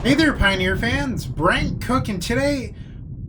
Hey there, Pioneer fans! Bryant Cook, and today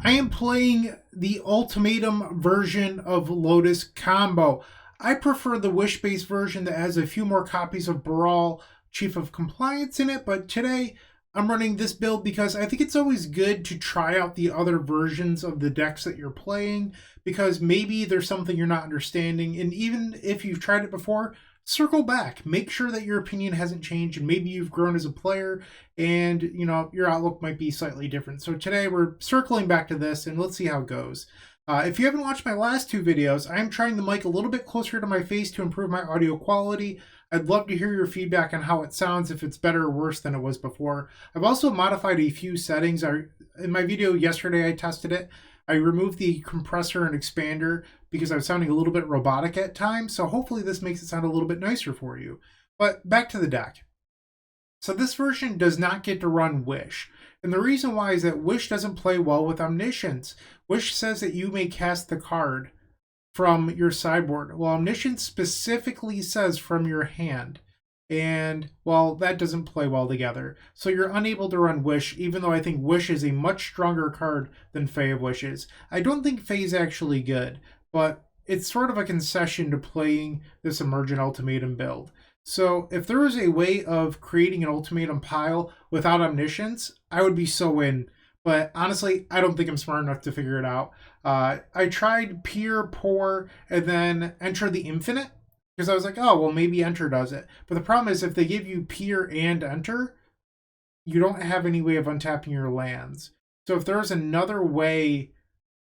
I am playing the Ultimatum version of Lotus Combo. I prefer the Wish-based version that has a few more copies of Baral, Chief of Compliance in it, but today I'm running this build because I think it's always good to try out the other versions of the decks that you're playing, because maybe there's something you're not understanding, and even if you've tried it before, circle back, make sure that your opinion hasn't changed, and maybe you've grown as a player and your outlook might be slightly different. So today we're circling back to this and let's see how it goes. If you haven't watched my last two videos, I'm trying the mic a little bit closer to my face to improve my audio quality. I'd love to hear your feedback on how it sounds, if it's better or worse than it was before. I've also modified a few settings. In my video yesterday I tested it. I removed the compressor and expander because I was sounding a little bit robotic at times, so hopefully this makes it sound a little bit nicer for you. But back to the deck. So this version does not get to run Wish. And the reason why is that Wish doesn't play well with Omniscience. Wish says that you may cast the card from your sideboard. Well, Omniscience specifically says from your hand. And, well, that doesn't play well together. So you're unable to run Wish, even though I think Wish is a much stronger card than Fae of Wishes. I don't think Fae is actually good, but it's sort of a concession to playing this Emergent Ultimatum build. So if there was a way of creating an Ultimatum pile without Omniscience, I would be so in. But honestly, I don't think I'm smart enough to figure it out. I tried Peer, Pore, and then Enter the Infinite, because I was like, oh, well, maybe Enter does it. But the problem is if they give you Peer and Enter, you don't have any way of untapping your lands. So if there's another way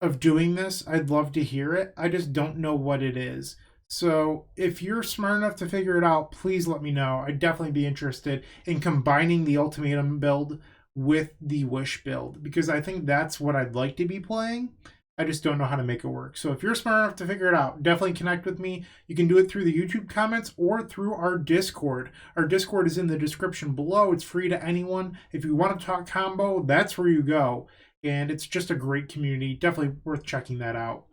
of doing this, I'd love to hear it. I just don't know what it is. So if you're smart enough to figure it out, please let me know. I'd definitely be interested in combining the Ultimatum build with the Wish build, because I think that's what I'd like to be playing. I just don't know how to make it work. So if you're smart enough to figure it out, definitely connect with me. You can do it through the YouTube comments or through our Discord. Our Discord is in the description below. It's free to anyone. If you want to talk combo, that's where you go. And it's just a great community. Definitely worth checking that out.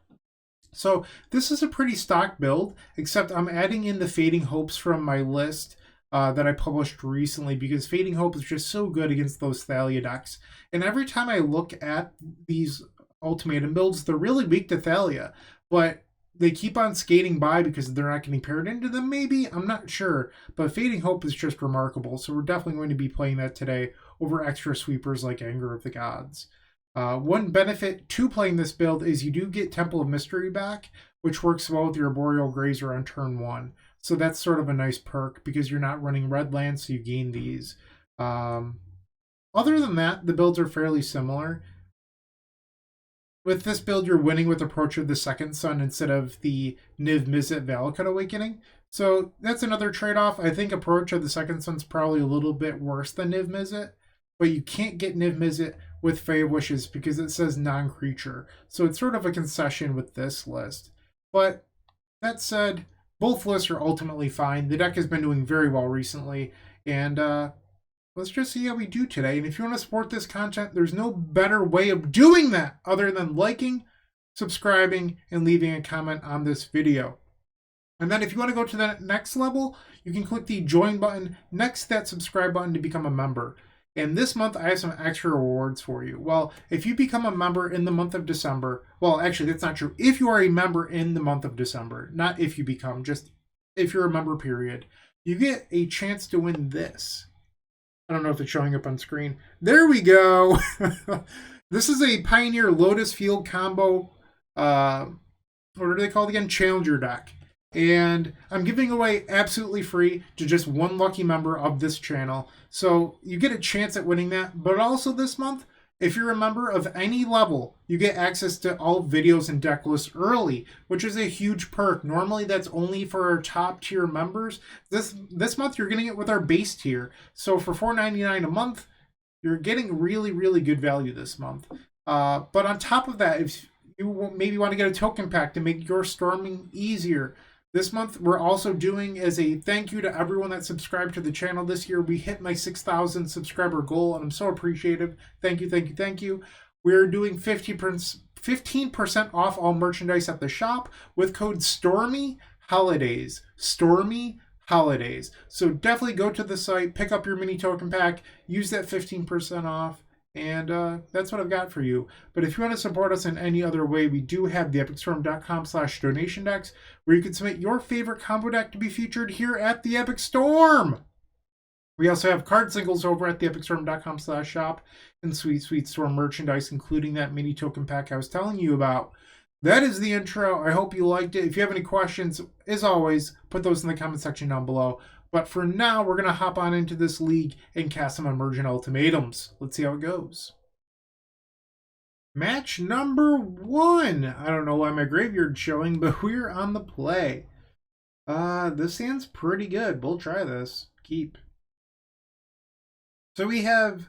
So this is a pretty stock build, except I'm adding in the Fading Hopes from my list that I published recently, because Fading Hope is just so good against those Thalia decks. And every time I look at these Ultimatum builds, they're really weak to Thalia, but they keep on skating by because they're not getting paired into them, maybe? I'm not sure. But Fading Hope is just remarkable, so we're definitely going to be playing that today over extra sweepers like Anger of the Gods. One benefit to playing this build is you do get Temple of Mystery back, which works well with your Boreal Grazer on turn 1. So that's sort of a nice perk because you're not running red lands, so you gain these. Other than that, the builds are fairly similar. With this build, you're winning with Approach of the Second Sun instead of the Niv Mizzet Valakut Awakening. So that's another trade-off. I think Approach of the Second Sun's probably a little bit worse than Niv Mizzet, but you can't get Niv Mizzet with Fae of Wishes because it says non-creature. So it's sort of a concession with this list. But that said, both lists are ultimately fine. The deck has been doing very well recently, and let's just see how we do today. And if you want to support this content, there's no better way of doing that other than liking, subscribing, and leaving a comment on this video. And then if you want to go to the next level, you can click the join button next to that subscribe button to become a member. And this month, I have some extra rewards for you. Well, if you become a member in the month of December, well, actually, that's not true. If you are a member in the month of December, not if you become, just if you're a member, period, you get a chance to win this. I don't know if it's showing up on screen. There we go. This is a Pioneer Lotus Field combo. What are they called again? Challenger deck. And I'm giving away absolutely free to just one lucky member of this channel. So you get a chance at winning that. But also this month, if you're a member of any level, you get access to all videos and deck lists early, which is a huge perk. Normally that's only for our top tier members. This month you're getting it with our base tier. So for $4.99 a month, you're getting really, really good value this month. But on top of that, if you maybe want to get a token pack to make your storming easier, this month, we're also doing as a thank you to everyone that subscribed to the channel this year. We hit my 6,000 subscriber goal, and I'm so appreciative. Thank you, thank you, thank you. We're doing 15% off all merchandise at the shop with code STORMY HOLIDAYS. Stormy holidays. So definitely go to the site, pick up your mini token pack, use that 15% off, and that's what I've got for you. But if you want to support us in any other way, we do have the epicstorm.com/donation decks, where you can submit your favorite combo deck to be featured here at the Epic Storm. We also have card singles over at the epicstorm.com/shop and sweet, sweet storm merchandise, including that mini token pack I was telling you about. That is the intro. I hope you liked it. If you have any questions, as always, put those in the comment section down below. But for now, we're going to hop on into this league and cast some Emergent Ultimatums. Let's see how it goes. Match number 1. I don't know why my graveyard's showing, but we're on the play. This hand's pretty good. We'll try this. Keep. So we have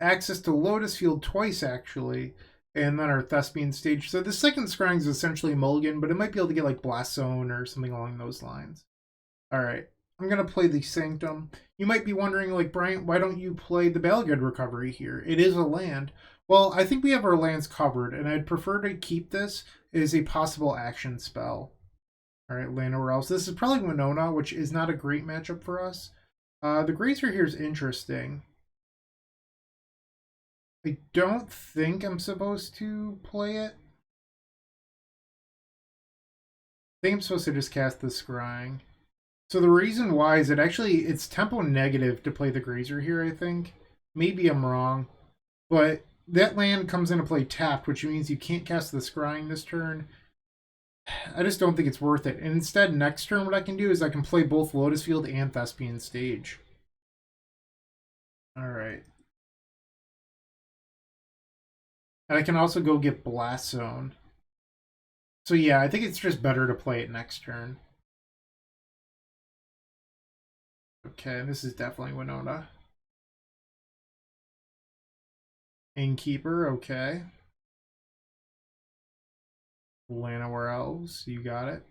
access to Lotus Field twice, actually, and then our Thespian stage. So the second scrying is essentially a mulligan, but it might be able to get like Blast Zone or something along those lines. All right, I'm going to play the Sanctum. You might be wondering, like, Bryant, why don't you play the Balgud Recovery here? It is a land. Well, I think we have our lands covered, and I'd prefer to keep this as a possible action spell. All right, land nowhere else. This is probably Winona, which is not a great matchup for us. The Grazer here is interesting. I don't think I'm supposed to play it. I think I'm supposed to just cast the Scrying. So the reason why is it's tempo negative to play the Grazer here, I think. Maybe I'm wrong. But that land comes into play tapped, which means you can't cast the Scrying this turn. I just don't think it's worth it. And instead, next turn, what I can do is I can play both Lotus Field and Thespian Stage. Alright. And I can also go get Blast Zone. So yeah, I think it's just better to play it next turn. Okay, this is definitely Winona. Innkeeper, okay. Llanowar Elves, you got it.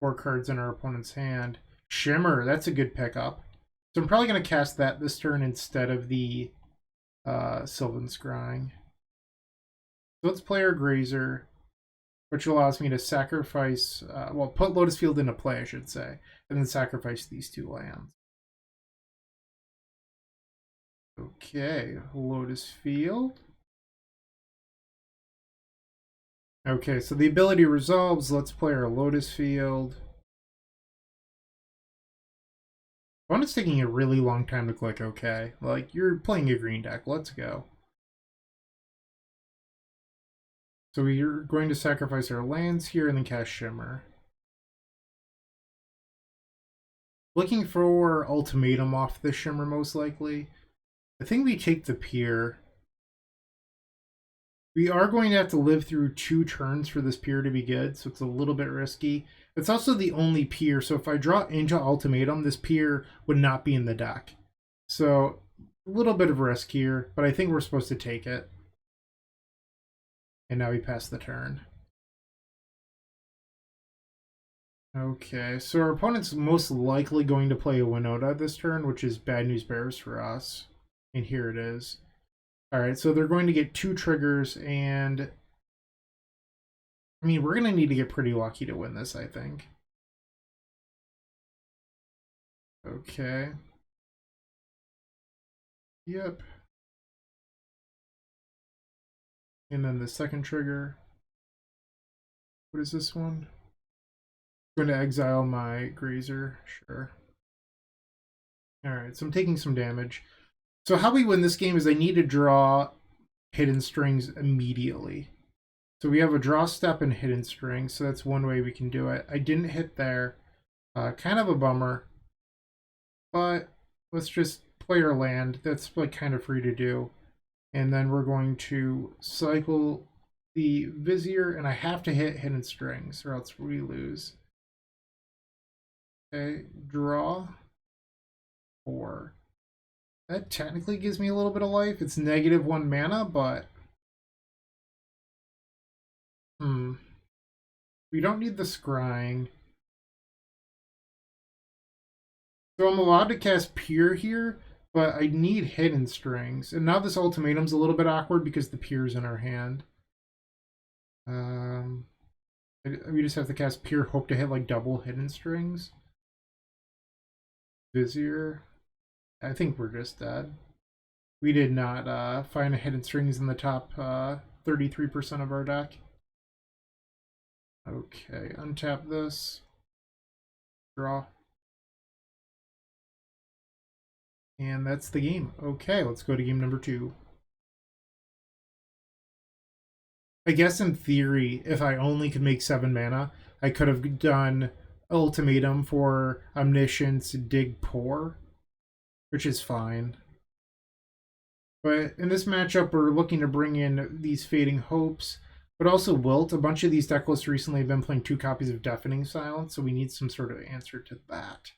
4 cards in our opponent's hand. Shimmer, that's a good pickup. So I'm probably going to cast that this turn instead of the Sylvan Scrying. So let's play our Grazer, which allows me to sacrifice, well, put Lotus Field into play, I should say, and then sacrifice these 2 lands. Okay, Lotus Field. Okay, so the ability resolves. Let's play our Lotus Field. It's taking a really long time to click OK. Like, you're playing a green deck. Let's go. So we're going to sacrifice our lands here and then cast Shimmer. Looking for Ultimatum off the Shimmer, most likely. I think we take the Pier. We are going to have to live through 2 turns for this Pier to be good, so it's a little bit risky. It's also the only Pier, so if I draw into Ultimatum, this Pier would not be in the deck. So, a little bit of risk here, but I think we're supposed to take it. And now we pass the turn. Okay, so our opponent's most likely going to play a Winota this turn, which is bad news bears for us. And here it is. Alright, so they're going to get 2 triggers, and I mean, we're going to need to get pretty lucky to win this, I think. Okay. Yep. And then the second trigger. What is this one? I'm going to exile my Grazer. Sure. Alright, so I'm taking some damage. So how we win this game is I need to draw Hidden Strings immediately. So we have a draw step and Hidden Strings, so that's one way we can do it. I didn't hit there. Kind of a bummer. But let's just play our land. That's like kind of free to do. And then we're going to cycle the Vizier, and I have to hit Hidden Strings or else we lose. Okay, draw 4. That technically gives me a little bit of life. It's -1 mana, but we don't need the scrying. So I'm allowed to cast Pier here, but I need Hidden Strings. And now this Ultimatum's a little bit awkward because the Pier's in our hand. We just have to cast Pier, hope to hit like double Hidden Strings. Vizier. I think we're just dead. We did not find hidden strings in the top 33% of our deck. Okay, untap this. Draw. And that's the game. Okay, let's go to game number 2. I guess in theory, if I only could make 7 mana, I could have done Ultimatum for Omniscience, Dig, Pore, which is fine. But in this matchup, we're looking to bring in these Fading Hopes, but also Wilt. A bunch of these deck lists recently have been playing 2 copies of Deafening Silence, so we need some sort of answer to that.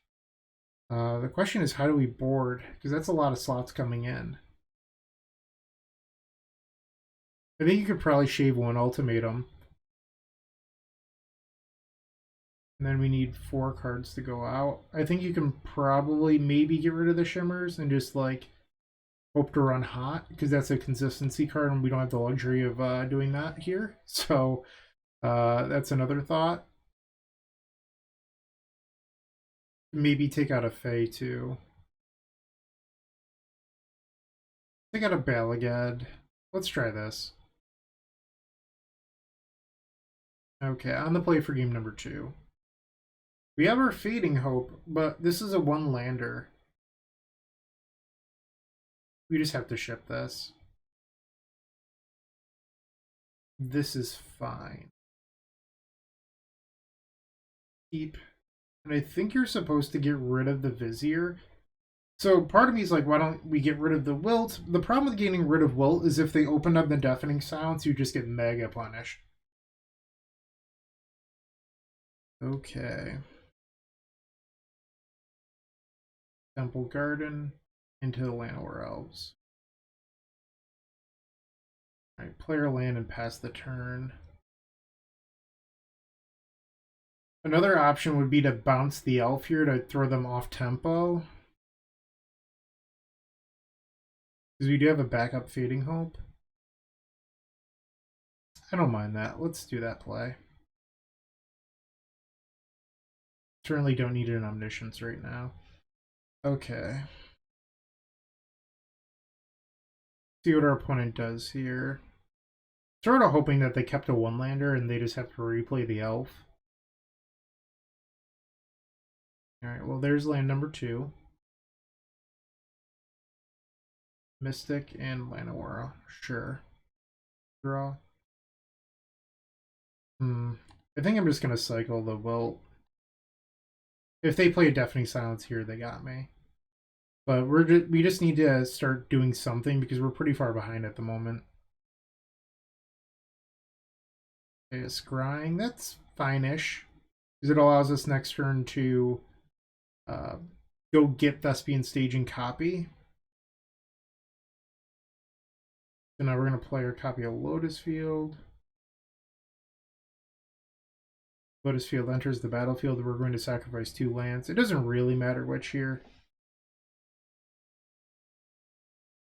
The question is, how do we board? Because that's a lot of slots coming in. I think you could probably shave 1 Ultimatum. And then we need 4 cards to go out. I think you can probably maybe get rid of the Shimmers and just like hope to run hot, because that's a consistency card and we don't have the luxury of doing that here. So that's another thought. Maybe take out a Fae too. Take out a Balagad. Let's try this. Okay, on the play for game number 2. We have our Fading Hope, but this is a 1-lander. We just have to ship this. This is fine. Keep. And I think you're supposed to get rid of the Vizier. So part of me is like, why don't we get rid of the Wilt? The problem with getting rid of Wilt is if they open up the Deafening Silence, you just get mega punished. Okay. Temple Garden into the Llanowar Elves. Alright, player land and pass the turn. Another option would be to bounce the elf here to throw them off tempo. Because we do have a backup Fading Hope. I don't mind that. Let's do that play. Certainly don't need an Omniscience right now. Okay. See what our opponent does here. Sort of hoping that they kept a 1-lander and they just have to replay the elf. Alright, well there's land number 2. Mystic and Llanowar. Sure. Draw. I think I'm just going to cycle the Wilt. If they play a Deafening Silence here, they got me. But we just need to start doing something because we're pretty far behind at the moment. Okay, scrying, that's fine-ish. Because it allows us next turn to go get Thespian Staging copy. So now we're going to play our copy of Lotus Field. Lotus Field enters the battlefield. We're going to sacrifice 2 lands. It doesn't really matter which here.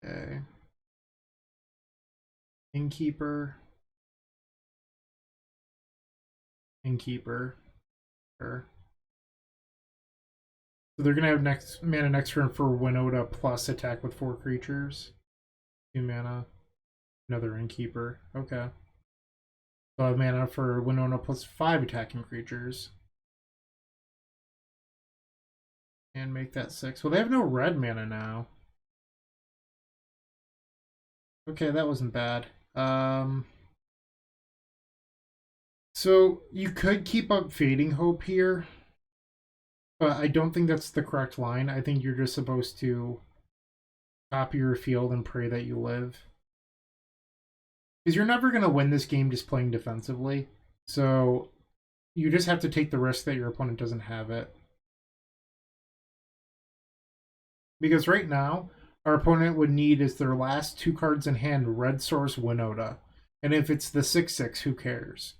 Okay. Innkeeper. Innkeeper. Sure. So they're going to have next mana next turn for Winota plus attack with 4 creatures. 2 mana. Another Innkeeper. Okay. So I have mana for Winota plus 5 attacking creatures. And make that 6. Well, they have no red mana now. Okay, that wasn't bad. So you could keep up Fading Hope here, but I don't think that's the correct line. I think you're just supposed to copy your field and pray that you live. Because you're never going to win this game just playing defensively. So you just have to take the risk that your opponent doesn't have it. Because right now, our opponent would need as their last 2 cards in hand, Red Source Winota. And if it's the 6/6, who cares?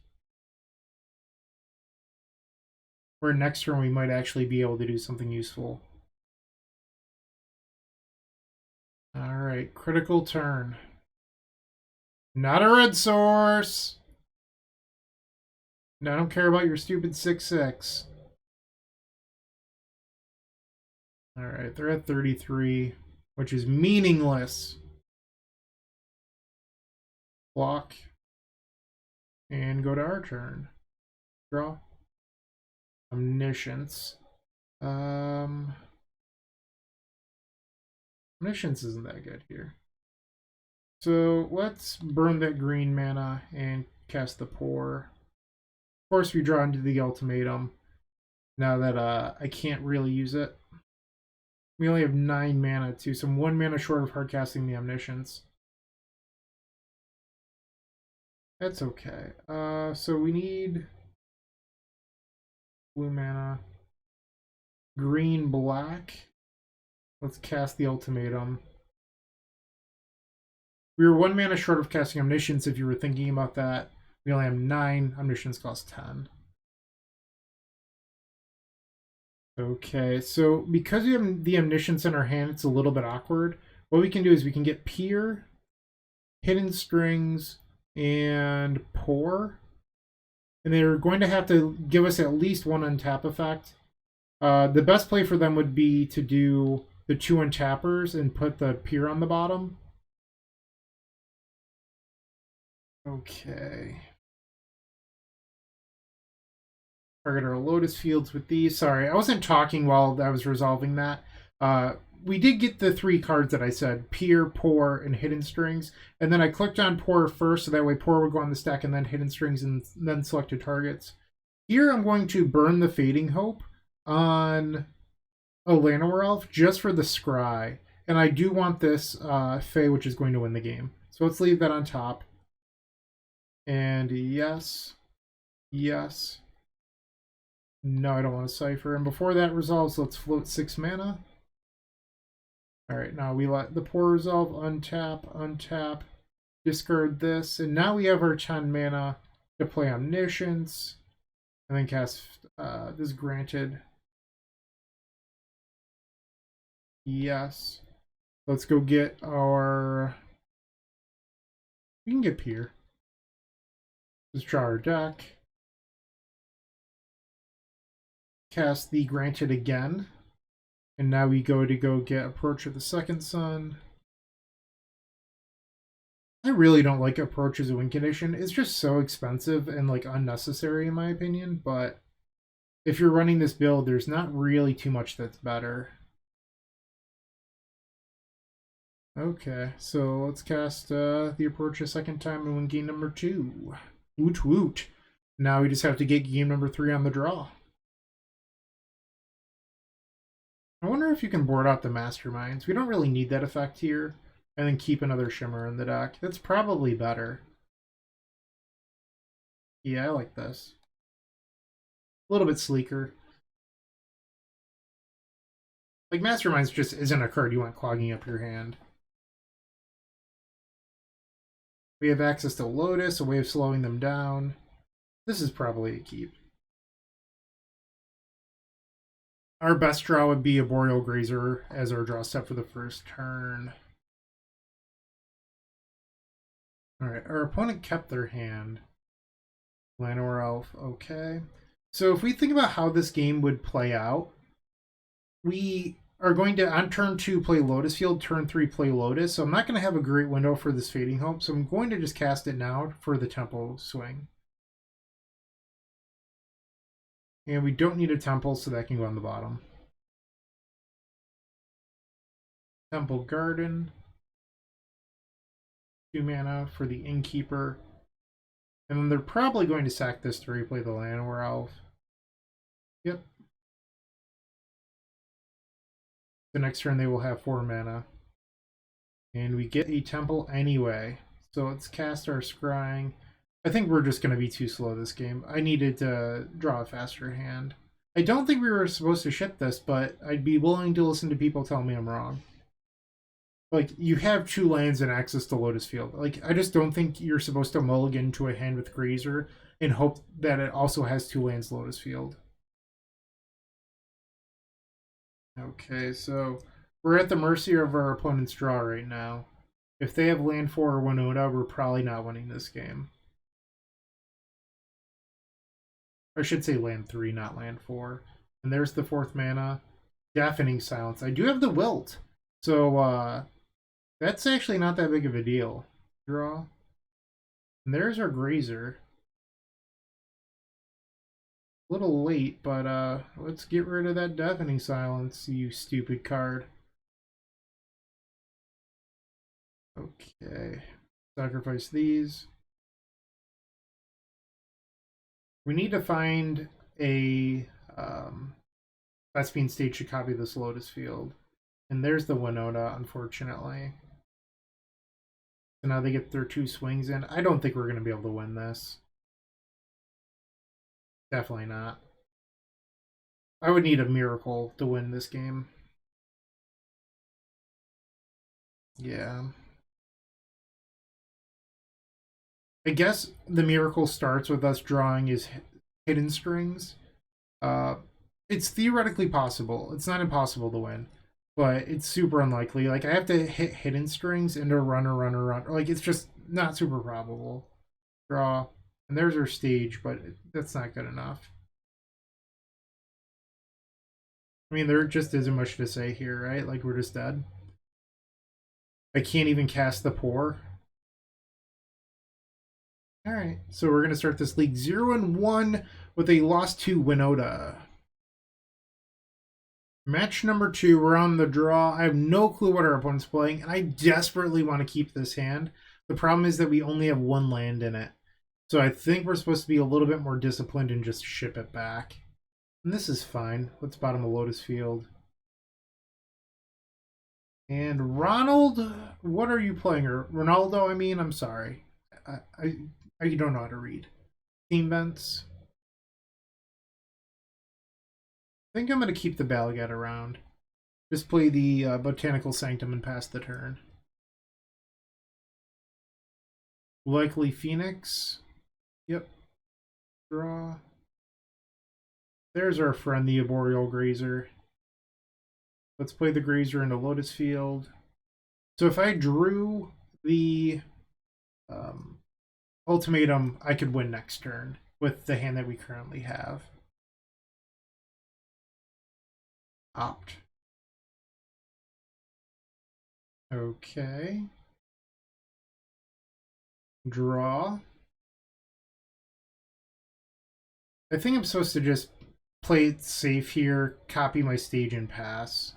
Where next turn we might actually be able to do something useful. Alright, critical turn. Not a red source! No, I don't care about your stupid 6/6. Alright, they're at 33, which is meaningless. Block. And go to our turn. Draw. Omniscience. Omniscience isn't that good here. So let's burn that green mana and cast the Pore. Of course, we draw into the Ultimatum. Now that I can't really use it. We only have 9 mana too, so I'm 1 mana short of hard casting the Omniscience. That's okay. So we need blue mana. Green, black. Let's cast the Ultimatum. We were 1 mana short of casting Omniscience if you were thinking about that. We only have 9. Omniscience costs 10. Okay, so because we have the Omniscience in our hand, it's a little bit awkward. What we can do is we can get Peer, Hidden Strings, and Pore. And they're going to have to give us at least 1 untap effect. The best play for them would be to do the 2 untappers and put the Peer on the bottom. Okay. Target our Lotus Fields with these. Sorry, I wasn't talking while I was resolving that. We did get the 3 cards that I said, Peer, Pore, and Hidden Strings. And then I clicked on Pore first, so that way Pore would go on the stack and then Hidden Strings and then selected targets. Here I'm going to burn the Fading Hope on a Llanowar Elf just for the Scry. And I do want this Fae, which is going to win the game. So let's leave that on top. And yes. Yes. No, I don't want to Cipher. And before that resolves, let's float 6 mana. Alright, now we let the Pore resolve, untap, untap, discard this, and now we have our 10 mana to play Omniscience, and then cast this Granted. Yes. Let's go get our... We can get Peer. Let's draw our deck. Cast the Granted again. And now we go get Approach of the Second Sun. I really don't like Approach as a win condition. It's just so expensive and like unnecessary in my opinion, but if you're running this build, there's not really too much that's better. Okay, so let's cast the Approach a second time and win game number 2. Woot woot. Now we just have to get game number 3 on the draw. I wonder if you can board out the Masterminds. We don't really need that effect here. And then keep another Shimmer in the deck. That's probably better. Yeah, I like this. A little bit sleeker. Like, Masterminds just isn't a card you want clogging up your hand. We have access to Lotus, a way of slowing them down. This is probably a keep. Our best draw would be a Boreal Grazer as our draw step for the first turn. Alright, our opponent kept their hand. Llanowar Elf, okay. So if we think about how this game would play out, we are going to, on turn 2, play Lotus Field, turn 3, play Lotus. So I'm not going to have a great window for this Fading Hope, so I'm going to just cast it now for the Temple swing. And we don't need a Temple, so that can go on the bottom. Temple Garden. 2 mana for the Innkeeper. And then they're probably going to sack this to replay the Llanowar Elf. Yep. The next turn they will have 4 mana. And we get a Temple anyway. So let's cast our Scrying. I think we're just going to be too slow this game. I needed to draw a faster hand. I don't think we were supposed to ship this, but I'd be willing to listen to people tell me I'm wrong. Like, you have 2 lands and access to Lotus Field. Like, I just don't think you're supposed to mulligan to a hand with Grazer and hope that it also has 2 lands Lotus Field. Okay, so we're at the mercy of our opponent's draw right now. If they have land 4 or Winota, we're probably not winning this game. I should say land 3, not land 4. And there's the 4th mana. Deafening Silence. I do have the Wilt. So, that's actually not that big of a deal. Draw. And there's our Grazer. A little late, but let's get rid of that Deafening Silence, you stupid card. Okay. Sacrifice these. We need to find a Thespian stage to copy this Lotus Field. And there's the Winota, unfortunately. So now they get their 2 swings in. I don't think we're going to be able to win this. Definitely not. I would need a miracle to win this game. Yeah. I guess the miracle starts with us drawing his hidden strings. It's theoretically possible. It's not impossible to win, but it's super unlikely. Like, I have to hit hidden strings into run. Like, it's just not super probable. Draw. And there's our stage, but that's not good enough. I mean, there just isn't much to say here, right? Like, we're just dead. I can't even cast the Pore. Alright, so we're going to start this league 0-1 with a loss to Winota. Match number 2, we're on the draw. I have no clue what our opponent's playing, and I desperately want to keep this hand. The problem is that we only have 1 land in it. So I think we're supposed to be a little bit more disciplined and just ship it back. And this is fine. Let's bottom a Lotus Field. And Ronald, what are you playing? Or Ronaldo, I mean, I'm sorry. I don't know how to read. Team vents. I think I'm going to keep the Balagat around. Just play the Botanical Sanctum and pass the turn. Likely Phoenix. Yep. Draw. There's our friend, the Arboreal Grazer. Let's play the Grazer into Lotus Field. So if I drew the Ultimatum, I could win next turn with the hand that we currently have. Opt. Okay. Draw. I think I'm supposed to just play it safe here, copy my stage and pass.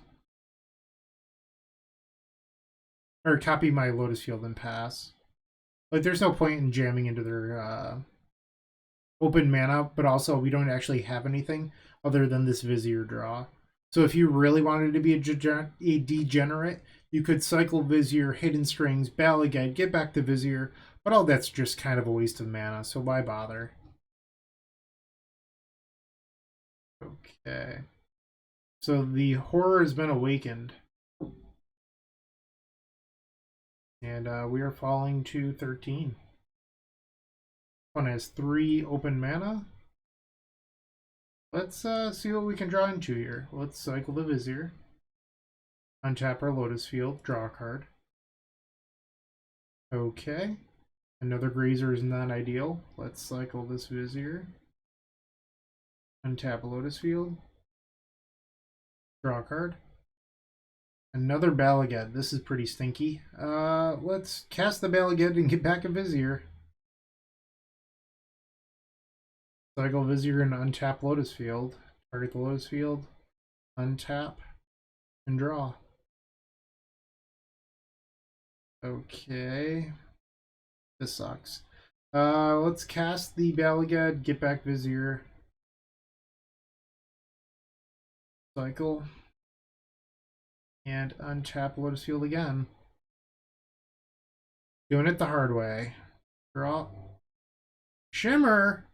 Or copy my Lotus Field and pass. Like, there's no point in jamming into their open mana, but also we don't actually have anything other than this Vizier draw. So if you really wanted to be a degenerate, you could cycle Vizier, Hidden Strings, Balagat, get back to Vizier, but all that's just kind of a waste of mana, so why bother? Okay. So the horror has been awakened. And we are falling to 13. One has 3 open mana. Let's see what we can draw into here. Let's cycle the Vizier. Untap our Lotus Field. Draw a card. Okay. Another Grazer is not ideal. Let's cycle this Vizier. Untap a Lotus Field. Draw a card. Another Balagat. This is pretty stinky. Let's cast the Balagat and get back a Vizier. Cycle Vizier and untap Lotus Field. Target the Lotus Field. Untap. And draw. Okay. This sucks. Let's cast the Balagat, get back Vizier. Cycle. And untap Lotus Field again. Doing it the hard way. Draw. Shimmer!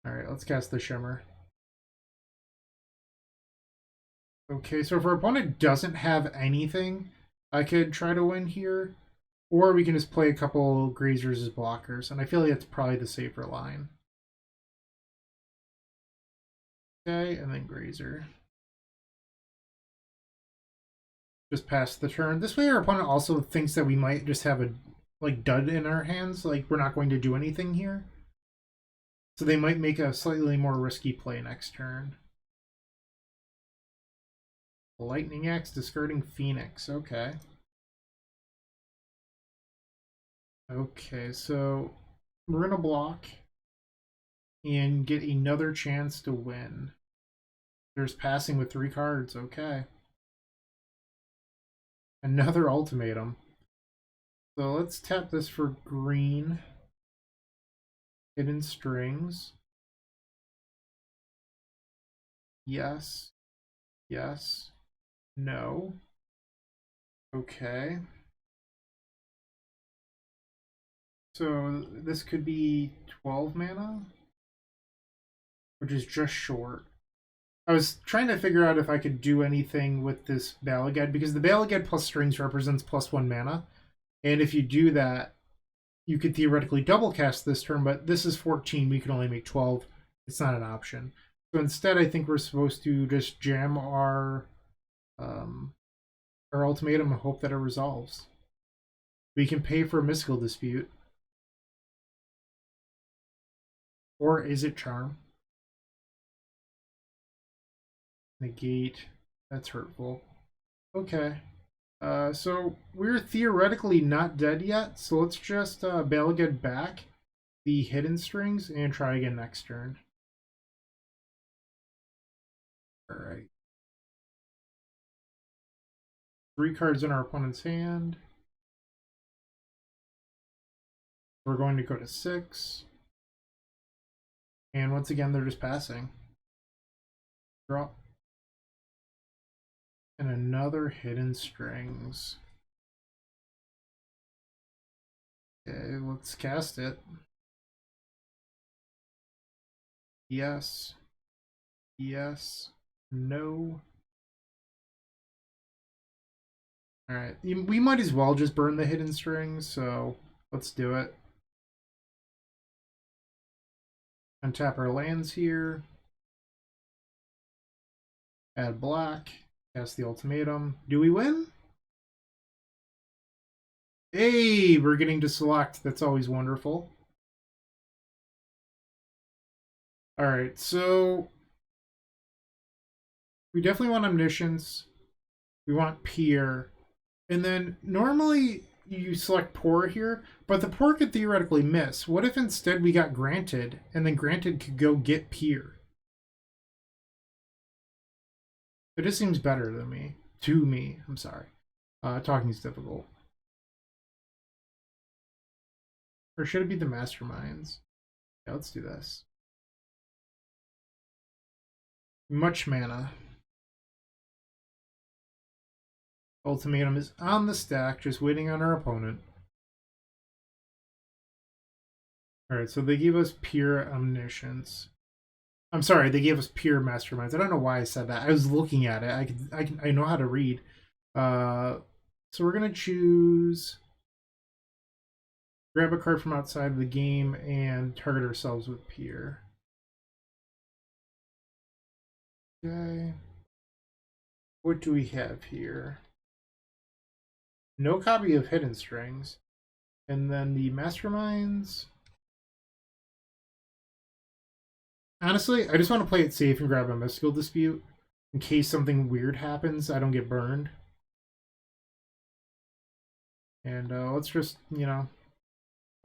Alright, let's cast the Shimmer. Okay, so if our opponent doesn't have anything, I could try to win here. Or we can just play a couple Grazers as blockers, and I feel like that's probably the safer line. Okay, and then Grazer. Just pass the turn. This way our opponent also thinks that we might just have a dud in our hands, like we're not going to do anything here. So they might make a slightly more risky play next turn. Lightning Axe, discarding Phoenix. Okay. Okay, so we're gonna block and get another chance to win. There's passing with 3 cards. Okay. Another ultimatum. So let's tap this for green. Hidden strings. Yes. Yes. No. Okay. So this could be 12 mana, which is just short. I was trying to figure out if I could do anything with this Balagad, because the Balagad plus strings represents +1 mana. And if you do that, you could theoretically double cast this turn, but this is 14, we can only make 12. It's not an option. So instead, I think we're supposed to just jam our ultimatum and hope that it resolves. We can pay for a mystical dispute. Or Izzet Charm? Negate. That's hurtful. Okay. So we're theoretically not dead yet, so let's just Balagad back the hidden strings and try again next turn. Alright. 3 cards in our opponent's hand. We're going to go to 6. And once again, they're just passing. Draw. And another hidden strings. Okay, let's cast it. Yes. Yes. No. Alright, we might as well just burn the hidden strings, so let's do it. Untap our lands here. Add black. Cast the ultimatum. Do we win? Hey, we're getting to select. That's always wonderful. Alright, so we definitely want Omniscience. We want Peer. And then normally you select Pore here, but the Pore could theoretically miss. What if instead we got Granted, and then Granted could go get Peer? It just seems better than me. To me, I'm sorry. Talking is difficult. Or should it be the Masterminds? Yeah, let's do this. Much mana. Ultimatum is on the stack, just waiting on our opponent. Alright, so they gave us pure Omniscience. I'm sorry, they gave us pure Masterminds. I don't know why I said that. I was looking at it. I know how to read. So we're gonna choose, grab a card from outside of the game and target ourselves with Peer. Okay. What do we have here? No copy of Hidden Strings. And then the Masterminds. Honestly, I just want to play it safe and grab a Mystical Dispute. In case something weird happens, I don't get burned. And let's just, you know,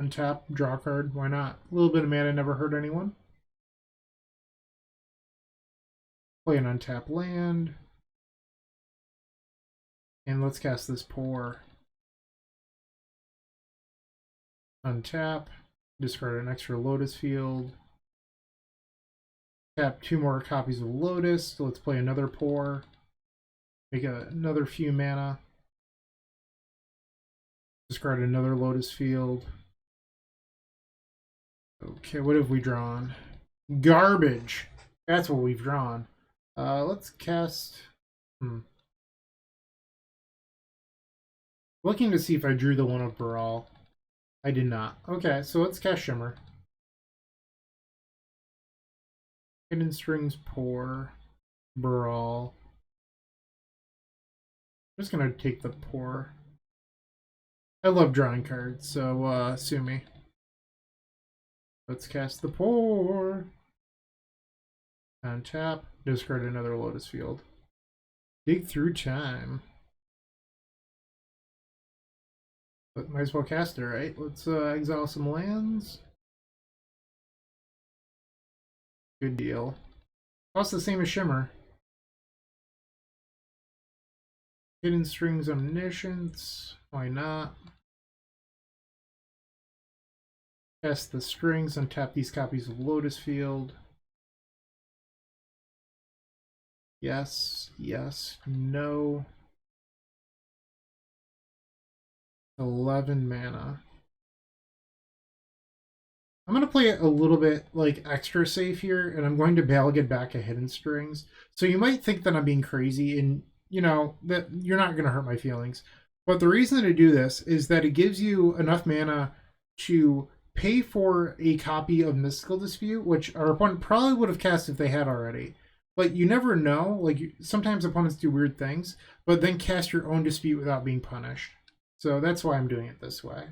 untap, draw a card. Why not? A little bit of mana never hurt anyone. Play an untap land. And let's cast this Pore. Untap. Discard an extra Lotus Field. Tap 2 more copies of Lotus. So let's play another Pore. Make another few mana. Discard another Lotus Field. Okay, what have we drawn? Garbage. That's what we've drawn. Let's cast... Looking to see if I drew the one of Baral. I did not. Okay, so let's cast Shimmer. Hidden Strings, Pore, Baral. I'm just gonna take the Pore. I love drawing cards, so sue me. Let's cast the Pore. Untap. Discard another Lotus Field. Dig through time. But might as well cast it, right? Let's exile some lands. Good deal. Costs the same as Shimmer. Hidden Strings Omniscience. Why not? Cast the strings, untap these copies of Lotus Field. Yes, yes, no. 11 mana. I'm going to play it a little bit like extra safe here, and I'm going to Balged back a Hidden Strings. So you might think that I'm being crazy, and you know, that you're not going to hurt my feelings. But the reason to do this is that it gives you enough mana to pay for a copy of Mystical Dispute, which our opponent probably would have cast if they had already. But you never know. Like, sometimes opponents do weird things, but then cast your own dispute without being punished. So that's why I'm doing it this way.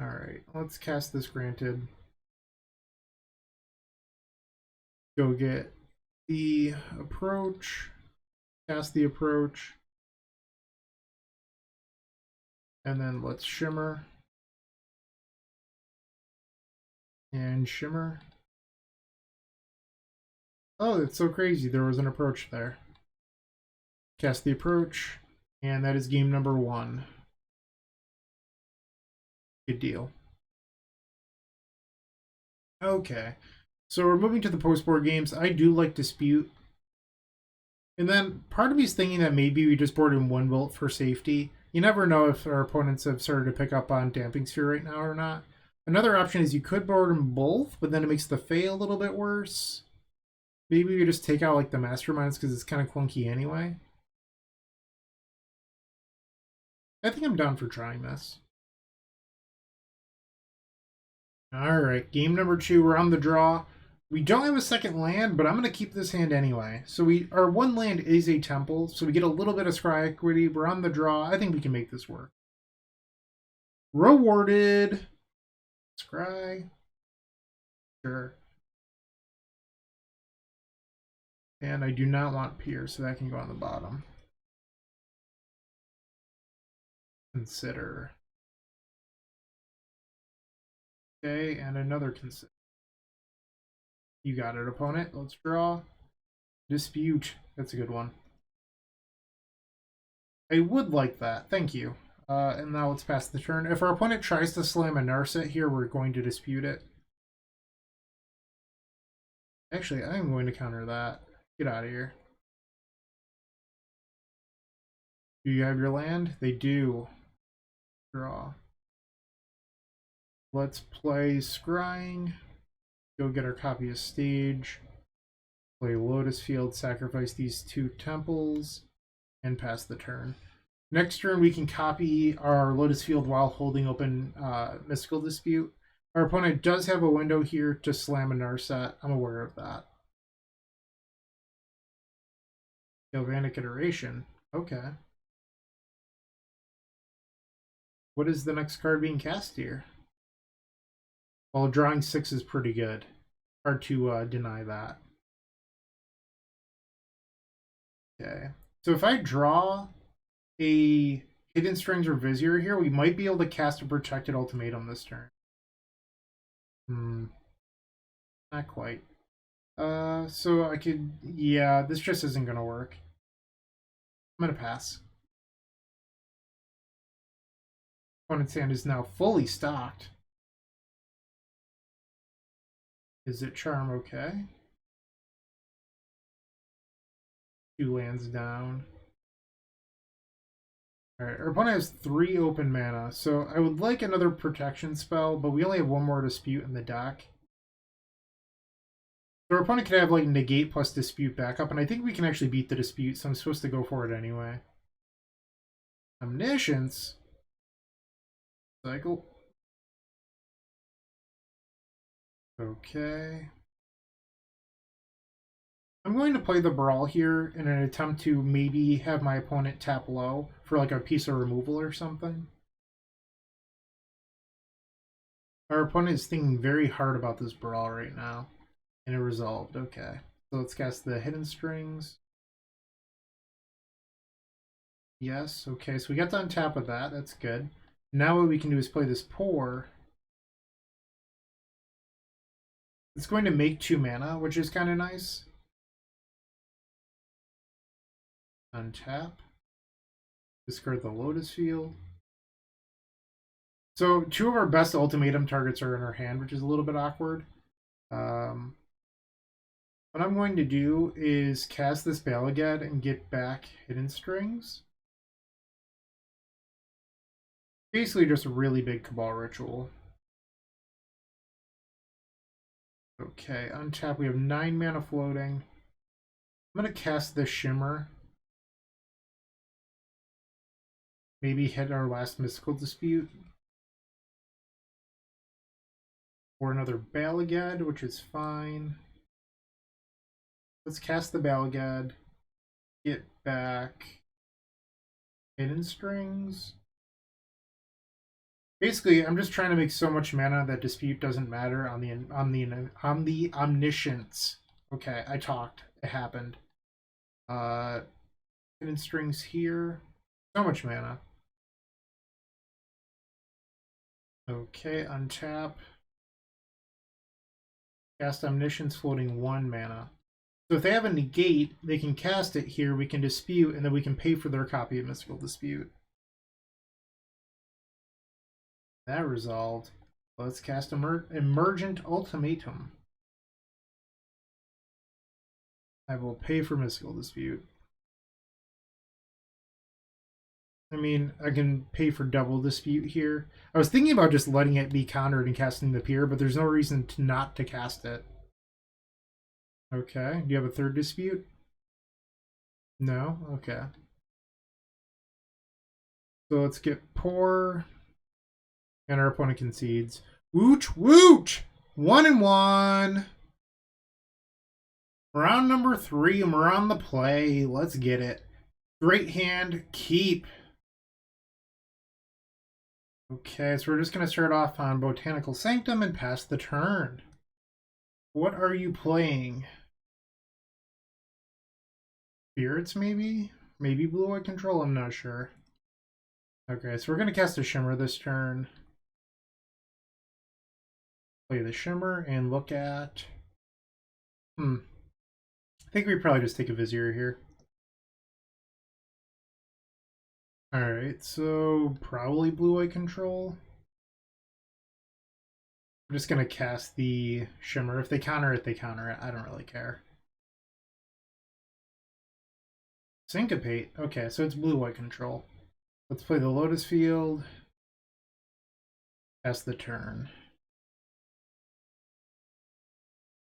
Alright, let's cast this Granted. Go get the Approach. Cast the Approach. And then let's Shimmer. And Shimmer. Oh, it's so crazy. There was an Approach there. Cast the Approach. And that is game number 1. Good deal. Okay. So we're moving to the post-board games. I do like Dispute. And then part of me is thinking that maybe we just board in 1 Wilt for safety. You never know if our opponents have started to pick up on Damping Sphere right now or not. Another option is you could board them both, but then it makes the Fae a little bit worse. Maybe we just take out like the Masterminds because it's kind of clunky anyway. I think I'm down for trying this. Alright, game number 2. We're on the draw. We don't have a second land, but I'm going to keep this hand anyway. So our 1 land is a temple, so we get a little bit of scry equity. We're on the draw. I think we can make this work. Rewarded. Scry. Sure. And I do not want Pier, so that can go on the bottom. Consider. Okay, and another consider. You got it, opponent. Let's draw. Dispute. That's a good one. I would like that. Thank you. And now let's pass the turn. If our opponent tries to slam a Narset here, we're going to dispute it. Actually, I am going to counter that. Get out of here. Do you have your land? They do. Draw. Let's play Scrying. Go get our copy of Stage. Play Lotus Field, sacrifice these 2 temples, and pass the turn. Next turn, we can copy our Lotus Field while holding open Mystical Dispute. Our opponent does have a window here to slam a Narset. I'm aware of that. Galvanic Iteration. Okay. What is the next card being cast here? Well, drawing 6 is pretty good. Hard to deny that. Okay. So if I draw a Hidden Strings or Vizier here, we might be able to cast a Protected Ultimatum this turn. Not quite. So I could... Yeah, this just isn't going to work. I'm going to pass. Opponent's hand is now fully stocked. Izzet Charm okay? 2 lands down. Alright, our opponent has 3 open mana, so I would like another protection spell, but we only have 1 more Dispute in the deck. So our opponent could have like Negate plus Dispute backup, and I think we can actually beat the Dispute, so I'm supposed to go for it anyway. Omniscience. Cycle. Okay. I'm going to play the Baral here in an attempt to maybe have my opponent tap low for like a piece of removal or something. Our opponent is thinking very hard about this Baral right now. And it resolved, okay. So let's cast the Hidden Strings. Yes, okay, so we got to untap with that. That's good. Now what we can do is play this Pore. It's going to make 2 mana, which is kind of nice. Untap. Discard the Lotus Field. So 2 of our best ultimatum targets are in our hand, which is a little bit awkward. What I'm going to do is cast this Balagad and get back Hidden Strings. Basically just a really big Cabal Ritual. Okay, untap. We have 9 mana floating. I'm going to cast the Shimmer. Maybe hit our last Mystical Dispute. Or another Balagad, which is fine. Let's cast the Balagad. Get back Hidden Strings. Basically, I'm just trying to make so much mana that dispute doesn't matter on the Omniscience. Okay, I talked. It happened. Hidden Strings here. So much mana. Okay, untap. Cast Omniscience floating 1 mana. So if they have a negate, they can cast it here, we can dispute, and then we can pay for their copy of Mystical Dispute. That resolved. Let's cast Emergent Ultimatum. I will pay for Mystical Dispute. I mean, I can pay for double dispute here. I was thinking about just letting it be countered and casting the Pier, but there's no reason to not to cast it. Okay, do you have a third dispute? No? Okay. So let's get Pore. And our opponent concedes. Wooch, wooch! 1-1. Round number 3, and we're on the play. Let's get it. Great hand, keep. Okay, so we're just going to start off on Botanical Sanctum and pass the turn. What are you playing? Spirits, maybe? Maybe Blue-White Control? I'm not sure. Okay, so we're going to cast a Shimmer this turn. Play the Shimmer and look at... I think we probably just take a Vizier here. Alright, so probably Blue-White Control. I'm just going to cast the Shimmer. If they counter it, they counter it. I don't really care. Syncopate. Okay, so it's Blue-White Control. Let's play the Lotus Field. Pass the turn.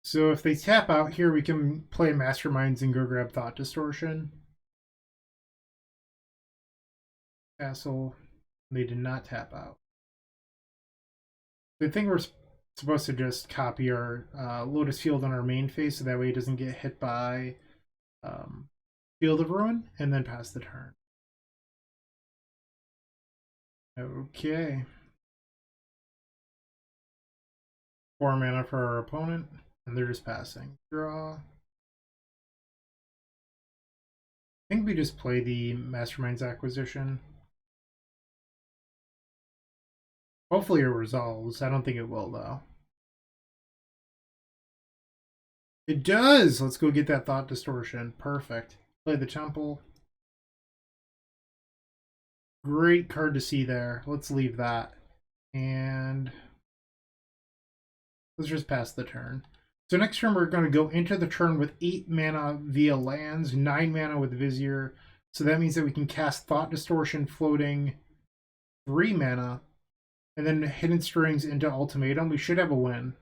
So if they tap out here, we can play Masterminds and go grab Thought Distortion. Castle. They did not tap out. I think we're supposed to just copy our Lotus Field on our main phase so that way it doesn't get hit by Field of Ruin, and then pass the turn. Okay. 4 mana for our opponent. And they're just passing. Draw. I think we just play the Mastermind's Acquisition. Hopefully it resolves. I don't think it will, though. It does! Let's go get that Thought Distortion. Perfect. Play the Temple. Great card to see there. Let's leave that. And let's just pass the turn. So next turn, we're going to go into the turn with 8 mana via lands, 9 mana with Vizier. So that means that we can cast Thought Distortion floating 3 mana, and then Hidden Strings into Ultimatum. We should have a win.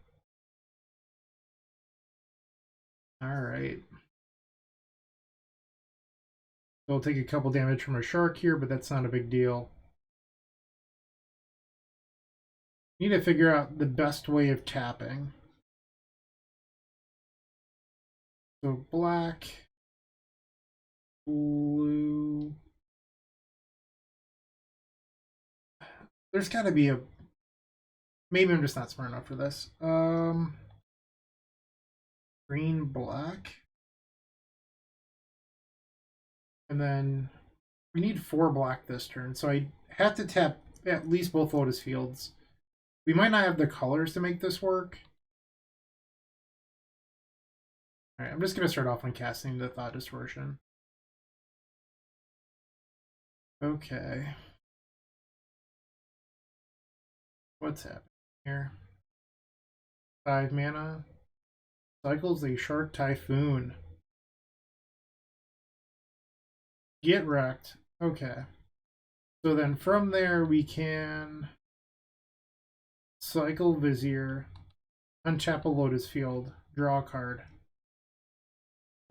Alright. So we'll take a couple damage from a Shark here, but that's not a big deal. Need to figure out the best way of tapping. So black, blue. There's got to be a... Maybe I'm just not smart enough for this. Green, black. And then we need 4 black this turn, so I have to tap at least both Lotus Fields. We might not have the colors to make this work. Alright, I'm just going to start off on casting the Thought Distortion. Okay. What's happening here? 5 mana. Cycles a Shark Typhoon. Get wrecked. Okay. So then from there we can cycle Vizier, untap a Lotus Field, draw a card.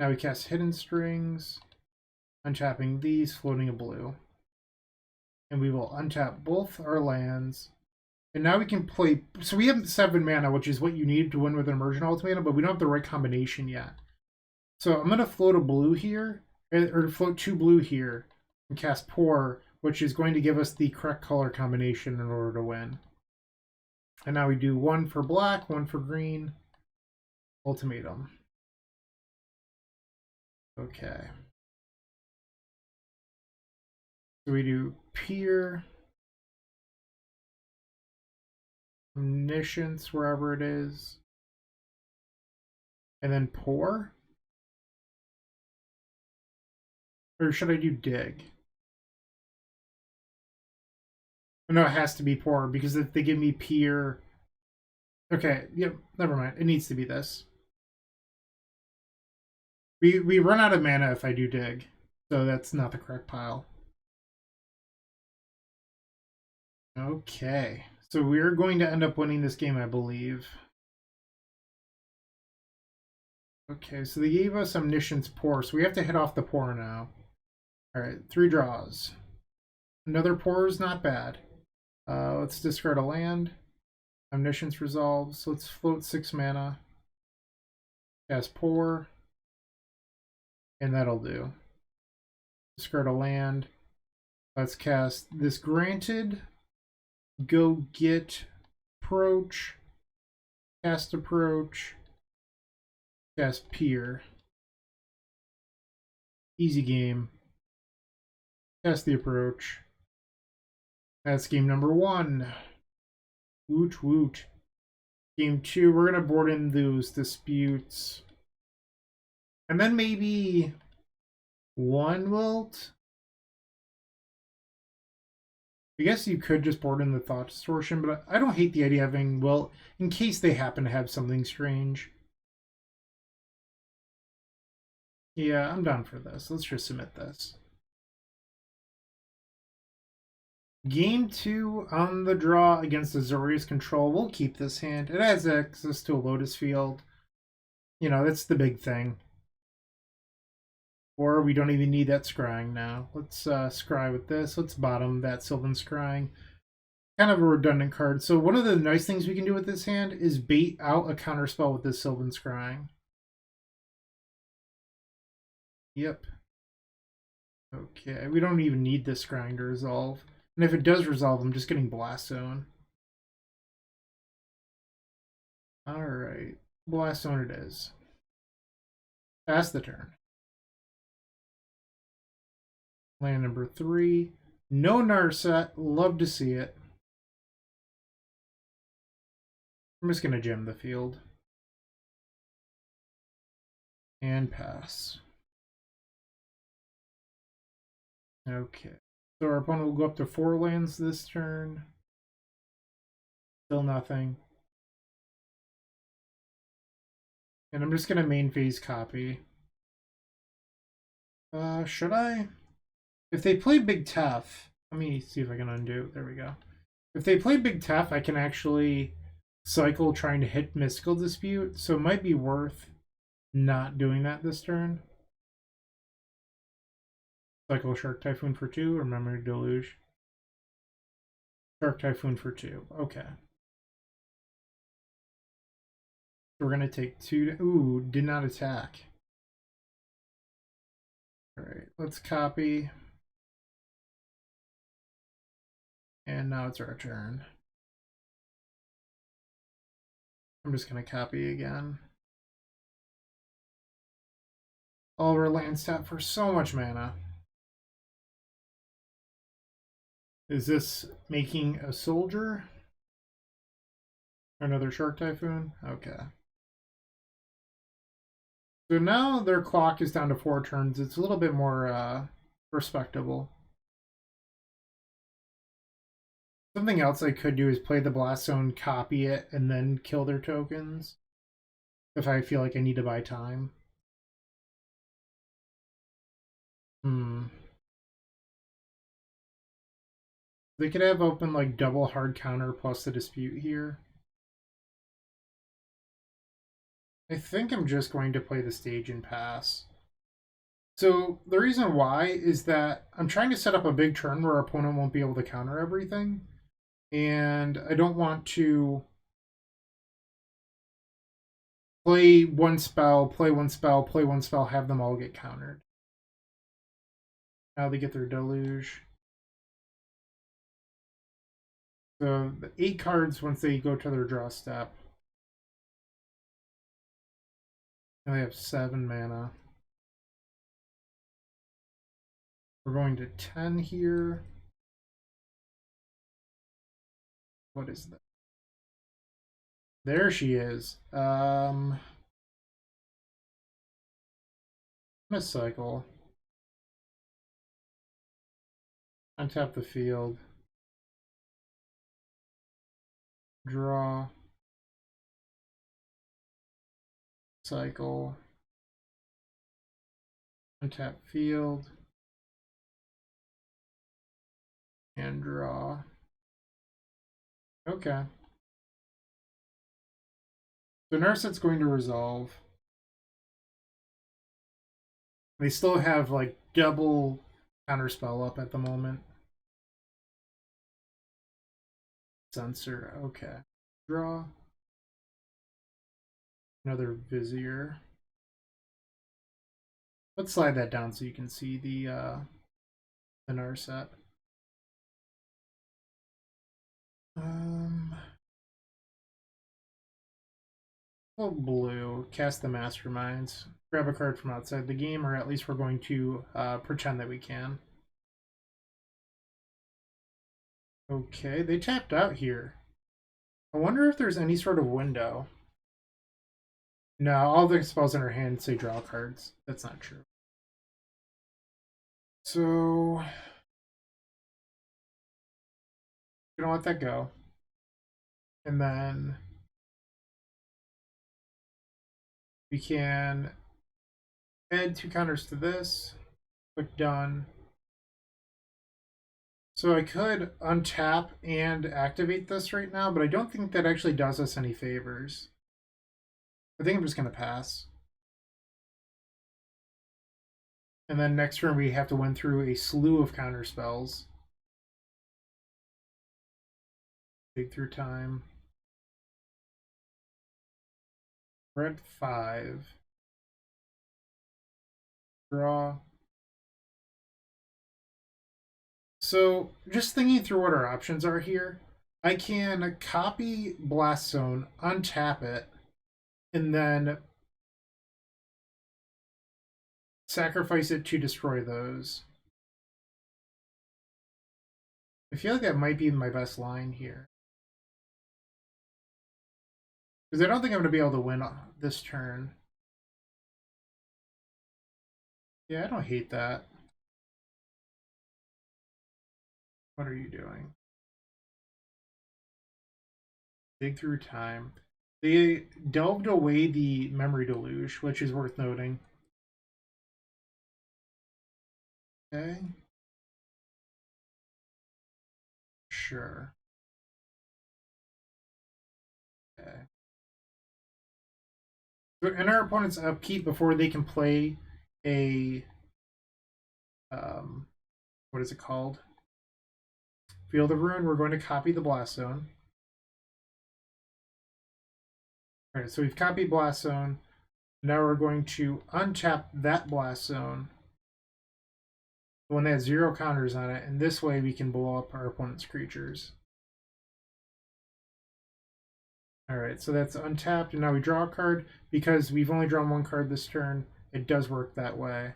Now we cast Hidden Strings, untapping these, floating a blue. And we will untap both our lands. And now we can play... So we have 7 mana, which is what you need to win with an Emergent Ultimatum, but we don't have the right combination yet. So I'm going to float a blue here, or float 2 blue here, and cast Pore, which is going to give us the correct color combination in order to win. And now we do 1 for black, 1 for green. Ultimatum. Okay. So we do Peer, Omniscience, wherever it is, and then Pore? Or should I do Dig? No, it has to be Pore, because if they give me Peer... Okay, yep, never mind. It needs to be this. We run out of mana if I do Dig, so that's not the correct pile. Okay, so we're going to end up winning this game, I believe. Okay, so they gave us Omniscience Pore, so we have to hit off the Pore now. Alright, 3 draws. Another Pore is not bad. Let's discard a land. Omniscience resolves. Let's float 6 mana. Cast Pore. And that'll do. Discard a land. Let's cast this Granted. Go get Approach. Cast Approach. Cast Peer. Easy game. Cast the Approach. That's game number 1. Woot woot. Game 2, we're going to board in those disputes. And then maybe 1 wilt? I guess you could just board in the Thought Distortion, but I don't hate the idea of having wilt in case they happen to have something strange. Yeah, I'm down for this. Let's just submit this. Game 2 on the draw against Azorius Control. We'll keep this hand. It has access to a Lotus Field. You know, that's the big thing. Or we don't even need that scrying now. Let's scry with this. Let's bottom that Sylvan Scrying. Kind of a redundant card. So one of the nice things we can do with this hand is bait out a counterspell with this Sylvan Scrying. Yep. Okay, we don't even need this scrying to resolve. And if it does resolve, I'm just getting Blast Zone. Alright. Blast Zone it is. Pass the turn. Land number 3. No Narset. Love to see it. I'm just going to gem the field. And pass. Okay. So our opponent will go up to 4 lands this turn. Still nothing. And I'm just going to main phase copy. Should I? If they play Big Tef, let me see if I can undo. There we go. If they play Big Tef, I can actually cycle trying to hit Mystical Dispute, so it might be worth not doing that this turn. Cycle Shark Typhoon for 2 or Memory Deluge. Shark Typhoon for 2. Okay. We're going to take 2. Ooh, did not attack. Alright, let's copy. And now it's our turn. I'm just going to copy again. All of our lands tap for so much mana. Is this making a soldier? Another Shark Typhoon? Okay. So now their clock is down to 4 turns. It's a little bit more respectable. Something else I could do is play the Blast Zone, copy it, and then kill their tokens. If I feel like I need to buy time. They could have open like double hard counter plus the dispute here. I think I'm just going to play the stage and pass. So the reason why is that I'm trying to set up a big turn where our opponent won't be able to counter everything. And I don't want to play one spell, play one spell, play one spell, have them all get countered. Now they get their Deluge. So the 8 cards once they go to their draw step. And they have 7 mana. We're going to 10 here. What is that? There she is. Miss cycle. Untap the field. Draw. Cycle. Untap field. And draw. Okay. So Narset's going to resolve. They still have like double counterspell up at the moment. Censor, okay. Draw. Another Vizier. Let's slide that down so you can see the Narset. Oh, blue. Cast the Masterminds. Grab a card from outside the game, or at least we're going to pretend that we can. Okay, they tapped out here. I wonder if there's any sort of window. No, all the spells in her hand say draw cards. That's not true. So, gonna let that go. And then we can add 2 counters to this. Click done. So I could untap and activate this right now, but I don't think that actually does us any favors. I think I'm just going to pass. And then next turn we have to win through a slew of counter spells. Dig through time. We're at 5. Draw. So just thinking through what our options are here, I can copy Blast Zone, untap it, and then sacrifice it to destroy those. I feel like that might be my best line here. Because I don't think I'm going to be able to win this turn. Yeah, I don't hate that. What are you doing? Dig through time. They delved away the memory deluge, which is worth noting. Okay. Sure. Okay. So in our opponent's upkeep before they can play a what is it called? Field of Ruin, we're going to copy the Blast Zone. Alright, so we've copied Blast Zone. Now we're going to untap that Blast Zone. The one that has 0 counters on it, and this way we can blow up our opponent's creatures. Alright, so that's untapped, and now we draw a card. Because we've only drawn 1 card this turn, it does work that way.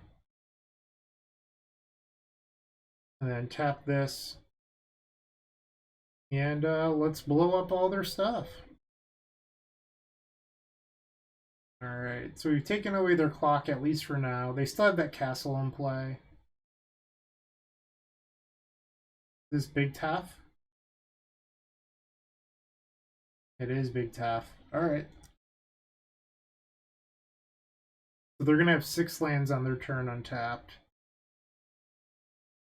And then tap this. And let's blow up all their stuff. Alright, so we've taken away their clock, at least for now. They still have that castle in play. This Big Tough? It is Big Tough. Alright. So they're going to have 6 lands on their turn untapped.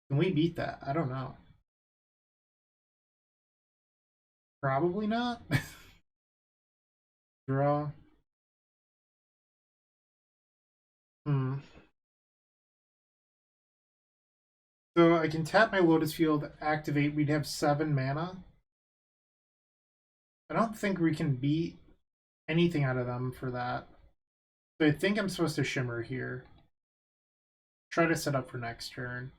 Can we beat that? I don't know. Probably not. Draw. So I can tap my Lotus Field, activate. We'd have 7 mana. I don't think we can beat anything out of them for that. So I think I'm supposed to Shimmer here. Try to set up for next turn.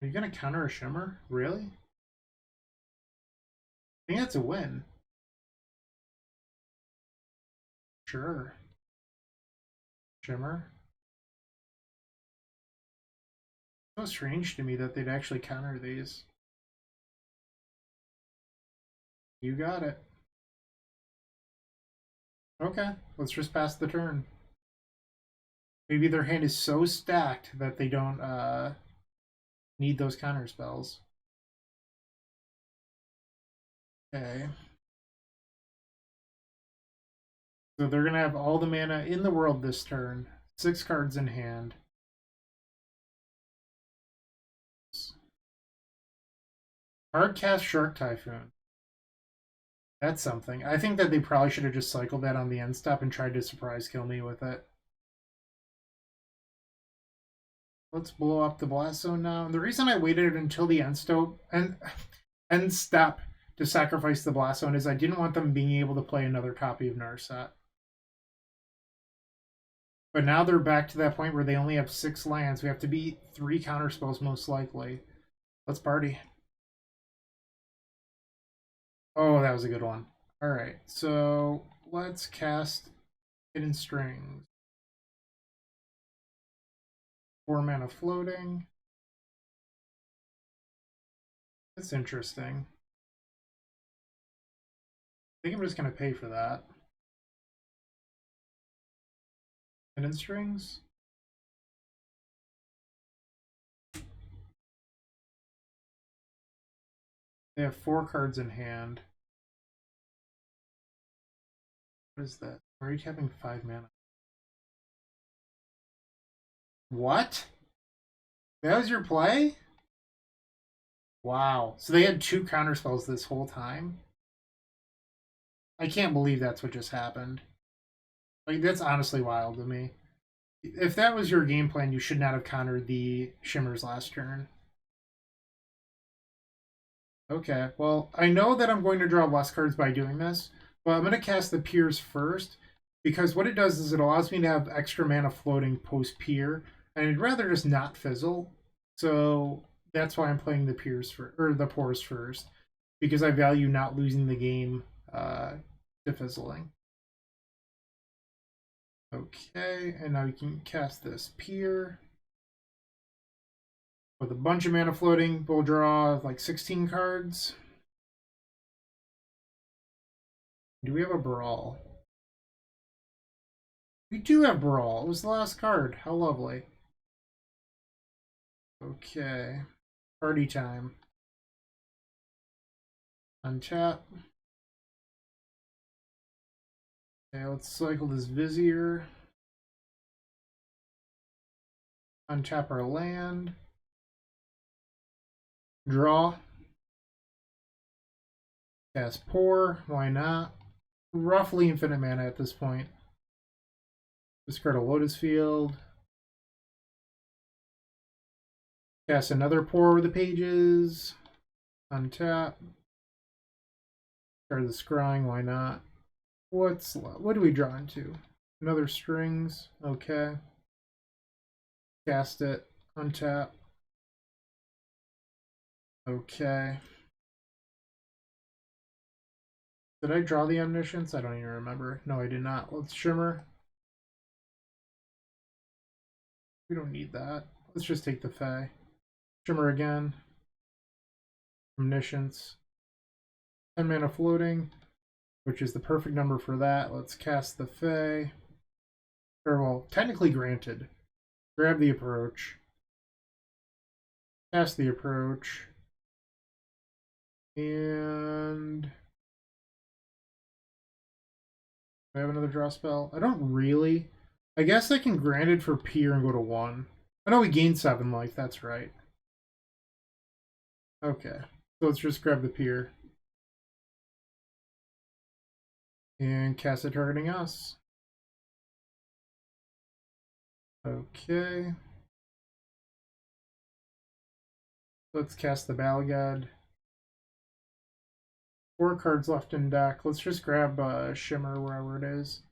Are you going to counter a Shimmer? Really? I think that's a win. Sure. Shimmer. So strange to me that they'd actually counter these. You got it. Okay, let's just pass the turn. Maybe their hand is so stacked that they don't need those counter spells. Okay. So they're going to have all the mana in the world this turn. 6 cards in hand. Hard cast Shark Typhoon. That's something. I think that they probably should have just cycled that on the end step and tried to surprise kill me with it. Let's blow up the Blast Zone now. And the reason I waited until the end step to sacrifice the Blast Zone is I didn't want them being able to play another copy of Narset. But now they're back to that point where they only have 6 lands. We have to beat 3 counterspells most likely. Let's party. Oh, that was a good one. Alright, so let's cast Hidden Strings. 4 mana floating. That's interesting. I think I'm just going to pay for that. Hidden Strings. They have 4 cards in hand. What is that? Why are you tapping 5 mana? What? That was your play? Wow. So they had 2 counterspells this whole time? I can't believe that's what just happened. Like, that's honestly wild to me. If that was your game plan, you should not have countered the Shimmers last turn. Okay, well, I know that I'm going to draw less cards by doing this, but I'm going to cast the Piers first, because what it does is it allows me to have extra mana floating post-Pier, and I'd rather just not fizzle, so that's why I'm playing the Piers or the Pores first, because I value not losing the game to fizzling. Okay, and now you can cast this Pier. With a bunch of mana floating, we'll draw like 16 cards. Do we have a Baral? We do have Baral. It was the last card. How lovely. Okay. Party time. Untap. Okay, let's cycle this Vizier. Untap our land. Draw. Cast Pore. Why not? Roughly infinite mana at this point. Discard a Lotus Field. Cast another Pore Over the Pages. Untap. Discard the Scrying. Why not? What do we draw into? Another Strings. Okay. Cast it. Untap. Okay. Did I draw the Omniscience? I don't even remember. No, I did not. Let's Shimmer. We don't need that. Let's just take the Fae. Shimmer again. Omniscience. 10 mana floating, which is the perfect number for that. Let's cast the Fae. Or, well, technically granted. Grab the approach. Cast the approach. And do I have another draw spell? I don't really. I guess I can grant it for Pier and go to 1. I know we gained 7 life, that's right. Okay, so let's just grab the Pier. And cast it targeting us. Okay. Let's cast the Balgad. 4 cards left in deck. Let's just grab Shimmer wherever it is.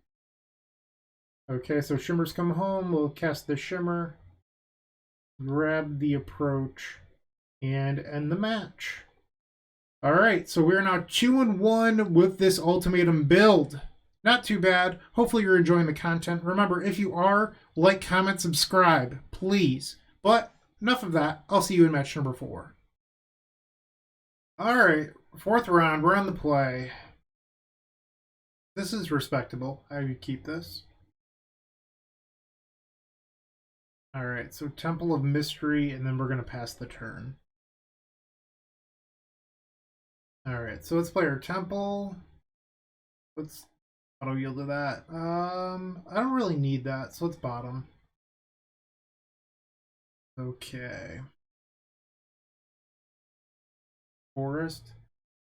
Okay, so Shimmer's come home. We'll cast the Shimmer. Grab the approach. And end the match. Alright, so we're now 2-1 with this Ultimatum build. Not too bad. Hopefully you're enjoying the content. Remember, if you are, like, comment, subscribe, please. But enough of that. I'll see you in match number 4. Alright, 4th round. We're on the play. This is respectable. I would keep this. Alright, so Temple of Mystery, and then we're going to pass the turn. Alright, so let's play our Temple. Let's auto yield to that. I don't really need that, so let's bottom. Okay. Forest.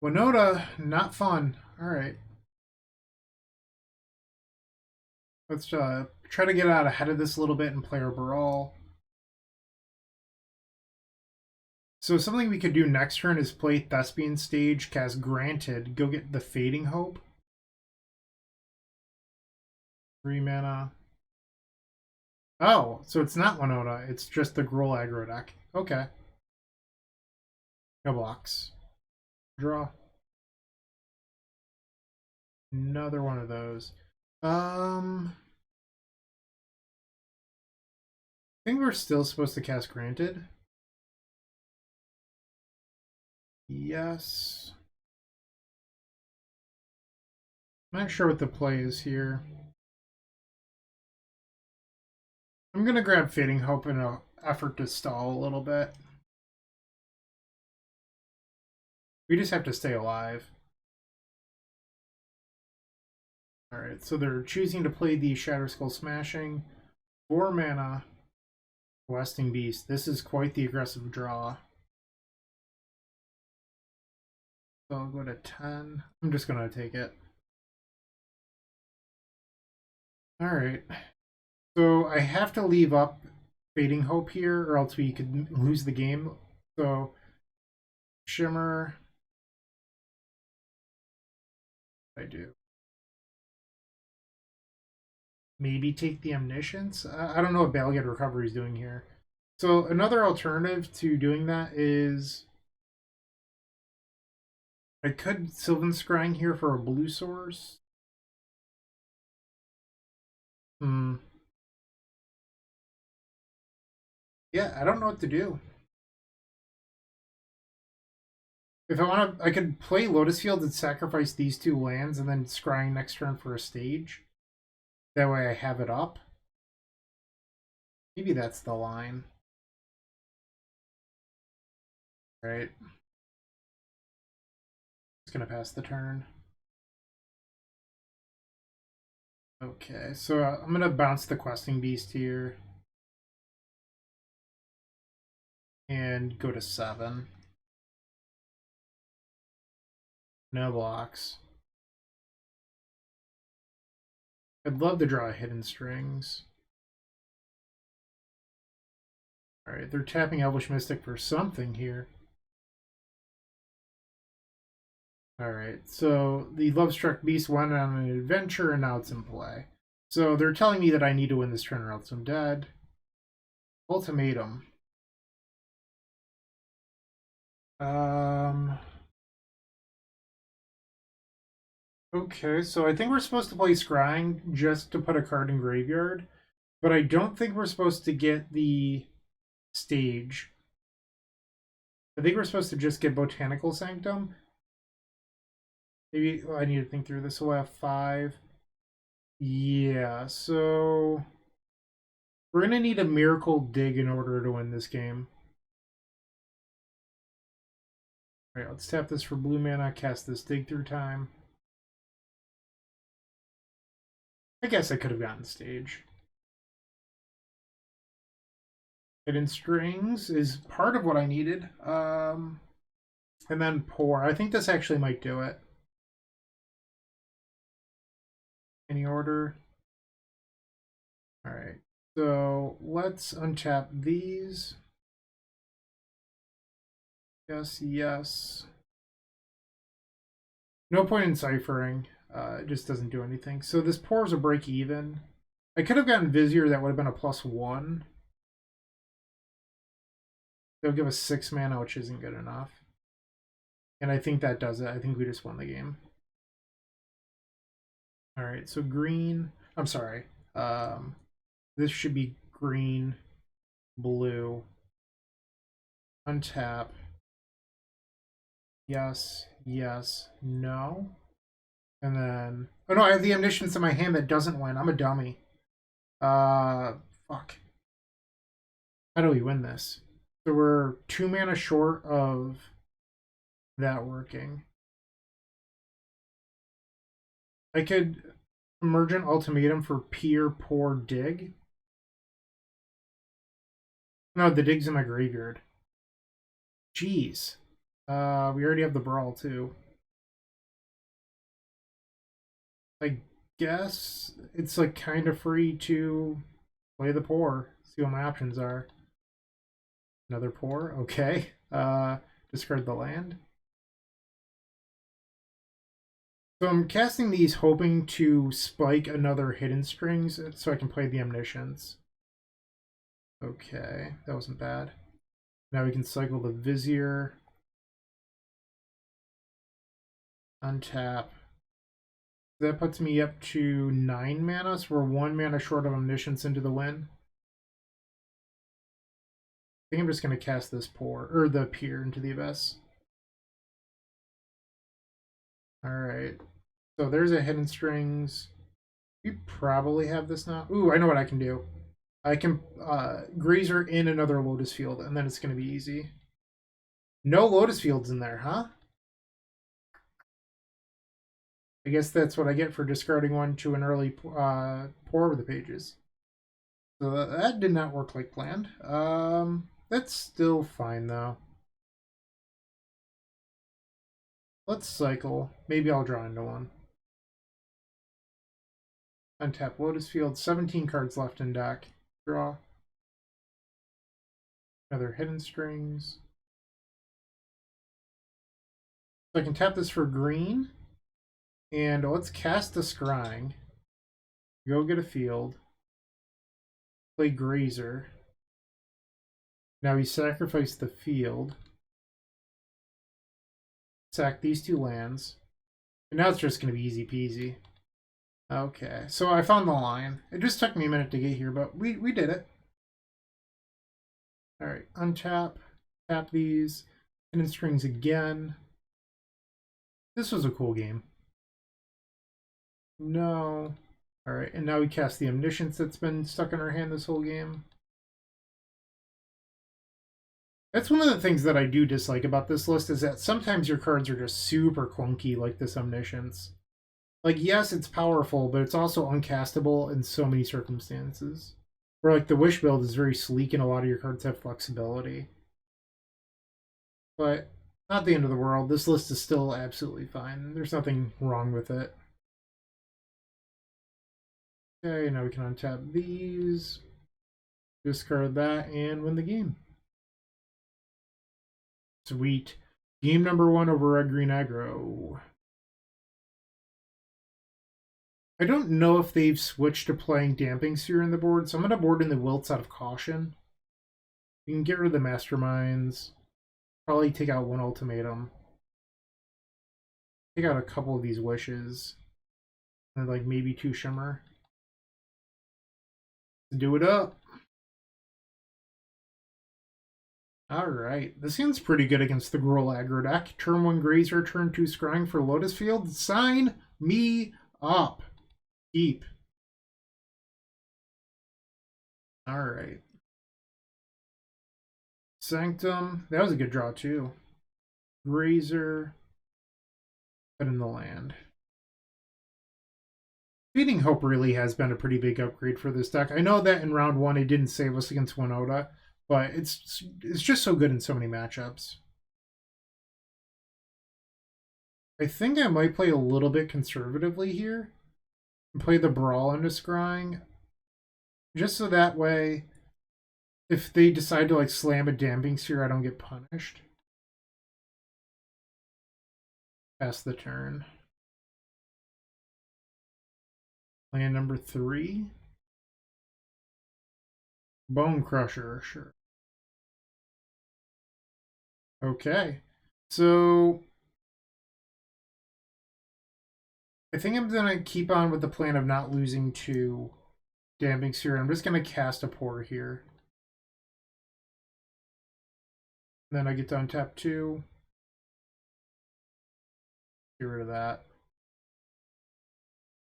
Winota, not fun. Alright. Let's try to get out ahead of this a little bit and play our Baral. So something we could do next turn is play Thespian Stage, cast Granted, go get the Fading Hope. 3 mana. Oh, so it's not Winota, it's just the Gruul aggro deck. Okay. No blocks. Draw. Another one of those. I think we're still supposed to cast Granted. Yes. I'm not sure what the play is here. I'm gonna grab Fading Hope in an effort to stall a little bit. We just have to stay alive. Alright, so they're choosing to play the Shatterskull Smashing. 4 mana. Blasting Beast. This is quite the aggressive draw. So I'll go to 10. I'm just gonna take it. Alright. So I have to leave up Fading Hope here, or else we could lose the game. So Shimmer. I do. Maybe take the Omniscience? I don't know what Balgad Recovery is doing here. So another alternative to doing that is I could Sylvan Scrying here for a blue source. Yeah, I don't know what to do. If I want to, I could play Lotus Field and sacrifice these 2 lands and then scrying next turn for a stage. That way I have it up. Maybe that's the line. Right. Just gonna pass the turn. Okay, so I'm gonna bounce the Questing Beast here. And go to 7. No blocks. I'd love to draw Hidden Strings. Alright, they're tapping Elvish Mystic for something here. Alright, so the Lovestruck Beast went on an adventure and now it's in play. So they're telling me that I need to win this turn or else I'm dead. Ultimatum. Okay, so I think we're supposed to play Scrying just to put a card in graveyard, but I don't think we're supposed to get the stage. I think we're supposed to just get Botanical Sanctum. Maybe I need to think through this. So we'll have 5. Yeah, so we're going to need a Miracle Dig in order to win this game. Alright, let's tap this for blue mana, cast this Dig through time. I guess I could have gotten stage. Hidden Strings is part of what I needed. And then Pore. I think this actually might do it. Any order? Alright, so let's untap these. Yes, yes. No point in ciphering. It just doesn't do anything. So this Pore's a break even. I could have gotten Vizier, that would have been a +1. They'll give us 6 mana, which isn't good enough. And I think that does it. I think we just won the game. Alright, so green. I'm sorry. This should be green, blue. Untap. Yes, yes, no. And then... Oh no, I have the Omniscience in my hand that doesn't win. I'm a dummy. Fuck. How do we win this? So we're 2 mana short of that working. I could Emergent Ultimatum for Pier Pore Dig. No, the Dig's in my graveyard. Jeez. We already have the Baral too. I guess it's like kind of free to play the Pore. See what my options are. Another Pore, okay. Discard the land. So I'm casting these hoping to spike another Hidden Strings so I can play the Omniscience. Okay, that wasn't bad. Now we can cycle the Vizier. Untap. That puts me up to 9 mana, so we're 1 mana short of Omniscience into the win. I think I'm just going to cast this Pore, or the Pier into the Abyss. Alright. So there's a Hidden Strings. We probably have this now. Ooh, I know what I can do. I can Grazer in another Lotus Field, and then it's going to be easy. No Lotus Fields in there, huh? I guess that's what I get for discarding one to an early Pore Over the Pages. So that did not work like planned. That's still fine, though. Let's cycle. Maybe I'll draw into one. Untap Lotus Field. 17 cards left in deck. Draw. Another Hidden Strings. So I can tap this for green. And let's cast a Scrying. Go get a field. Play Grazer. Now we sacrifice the field. Sack these 2 lands. And now it's just going to be easy peasy. Okay, so I found the line. It just took me a minute to get here, but we did it. Alright, untap. Tap these. Hidden Strings again. This was a cool game. No. Alright, and now we cast the Omniscience that's been stuck in our hand this whole game. That's one of the things that I do dislike about this list, is that sometimes your cards are just super clunky, like this Omniscience. Like, yes, it's powerful, but it's also uncastable in so many circumstances. Where, like, the Wish build is very sleek and a lot of your cards have flexibility. But not the end of the world. This list is still absolutely fine. There's nothing wrong with it. Okay, now we can untap these, discard that, and win the game. Sweet. Game number 1 over Red Green Aggro. I don't know if they've switched to playing Damping Sphere in the board, so I'm going to board in the Wilts out of caution. You can get rid of the Masterminds. Probably take out 1 Ultimatum. Take out a couple of these Wishes. And like maybe 2 Shimmer. Do it up. Alright, this hand's pretty good against the Gruul aggro deck. Turn 1 Grazer, turn 2 Scrying for Lotus Field. Sign me up. Keep. Alright. Sanctum. That was a good draw, too. Grazer. Put in the land. Feeding Hope really has been a pretty big upgrade for this deck. I know that in round 1 it didn't save us against Winota, but it's just so good in so many matchups. I think I might play a little bit conservatively here and play the Baral into Scrying, just so that way if they decide to like slam a Damping Sphere, I don't get punished. Pass the turn. Land number 3. Bone Crusher, sure. Okay. So I think I'm gonna keep on with the plan of not losing to Damping Sphere. I'm just gonna cast a Pore here. Then I get to untap 2. Get rid of that.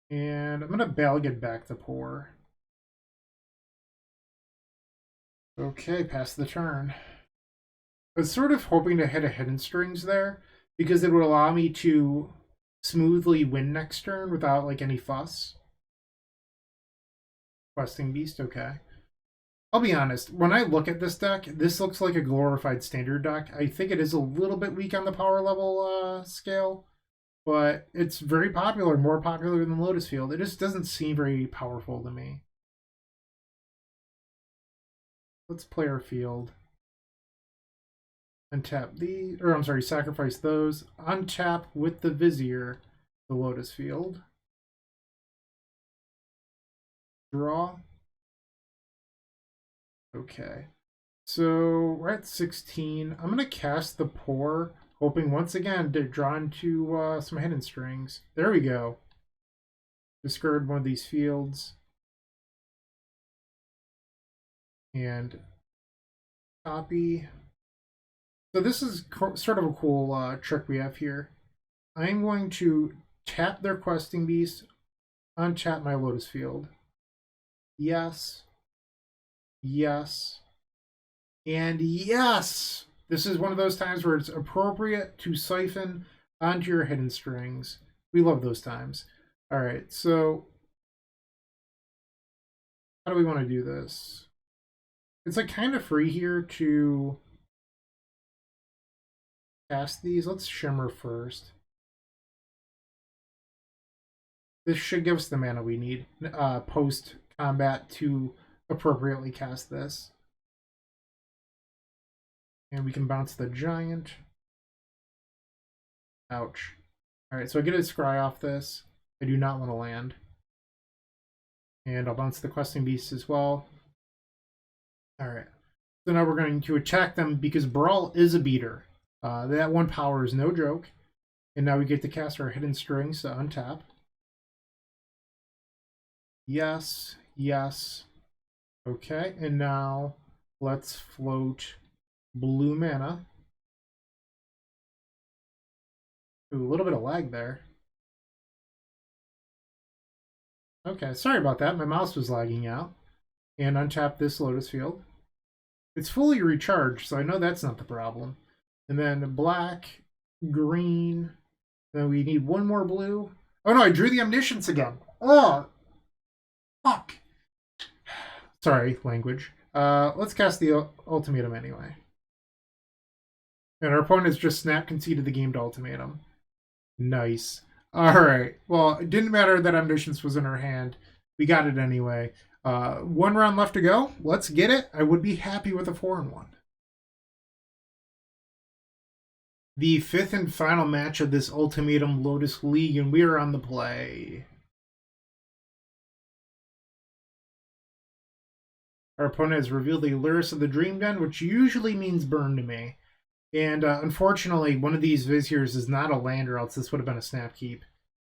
And I'm going to Balged back the Pore. Okay, pass the turn. I was sort of hoping to hit a Hidden Strings there, because it would allow me to smoothly win next turn without like any fuss. Questing Beast, okay. I'll be honest, when I look at this deck, this looks like a glorified standard deck. I think it is a little bit weak on the power level scale, but it's very popular, more popular than Lotus Field. It just doesn't seem very powerful to me. Let's play our field. Untap these, or I'm sorry, sacrifice those. Untap with the Vizier, the Lotus Field. Draw. Okay. So we're at 16. I'm going to cast the Pore, hoping once again to draw into some Hidden Strings. There we go. Discard one of these fields. And copy. So this is sort of a cool trick we have here. I'm going to tap their Questing Beast, untap my Lotus Field. Yes. Yes. And yes! This is one of those times where it's appropriate to siphon onto your Hidden Strings. We love those times. Alright, so how do we want to do this? It's like kind of free here to cast these. Let's Shimmer first. This should give us the mana we need post-combat to appropriately cast this. And we can bounce the Giant. Ouch. Alright, so I get a Scry off this. I do not want to land. And I'll bounce the Questing Beast as well. Alright. So now we're going to attack them because Baral is a beater. That 1 power is no joke. And now we get to cast our Hidden Strings to untap. Yes, yes. Okay, and now let's float blue mana. Ooh, a little bit of lag there. Okay, sorry about that. My mouse was lagging out. And untap this Lotus Field. It's fully recharged, so I know that's not the problem. And then black, green. Then we need 1 more blue. Oh no, I drew the Omniscience again. Oh, fuck. Sorry, language. Let's cast the Ultimatum anyway. And our opponent's just snap conceded the game to Ultimatum. Nice. Alright. Well, it didn't matter that Omniscience was in our hand. We got it anyway. 1 round left to go. Let's get it. I would be happy with a 4-1. The 5th and final match of this Ultimatum Lotus League, and we are on the play. Our opponent has revealed the Lyris of the Dream Den, which usually means burn to me. And unfortunately, one of these Viziers is not a land, or else this would have been a snap keep.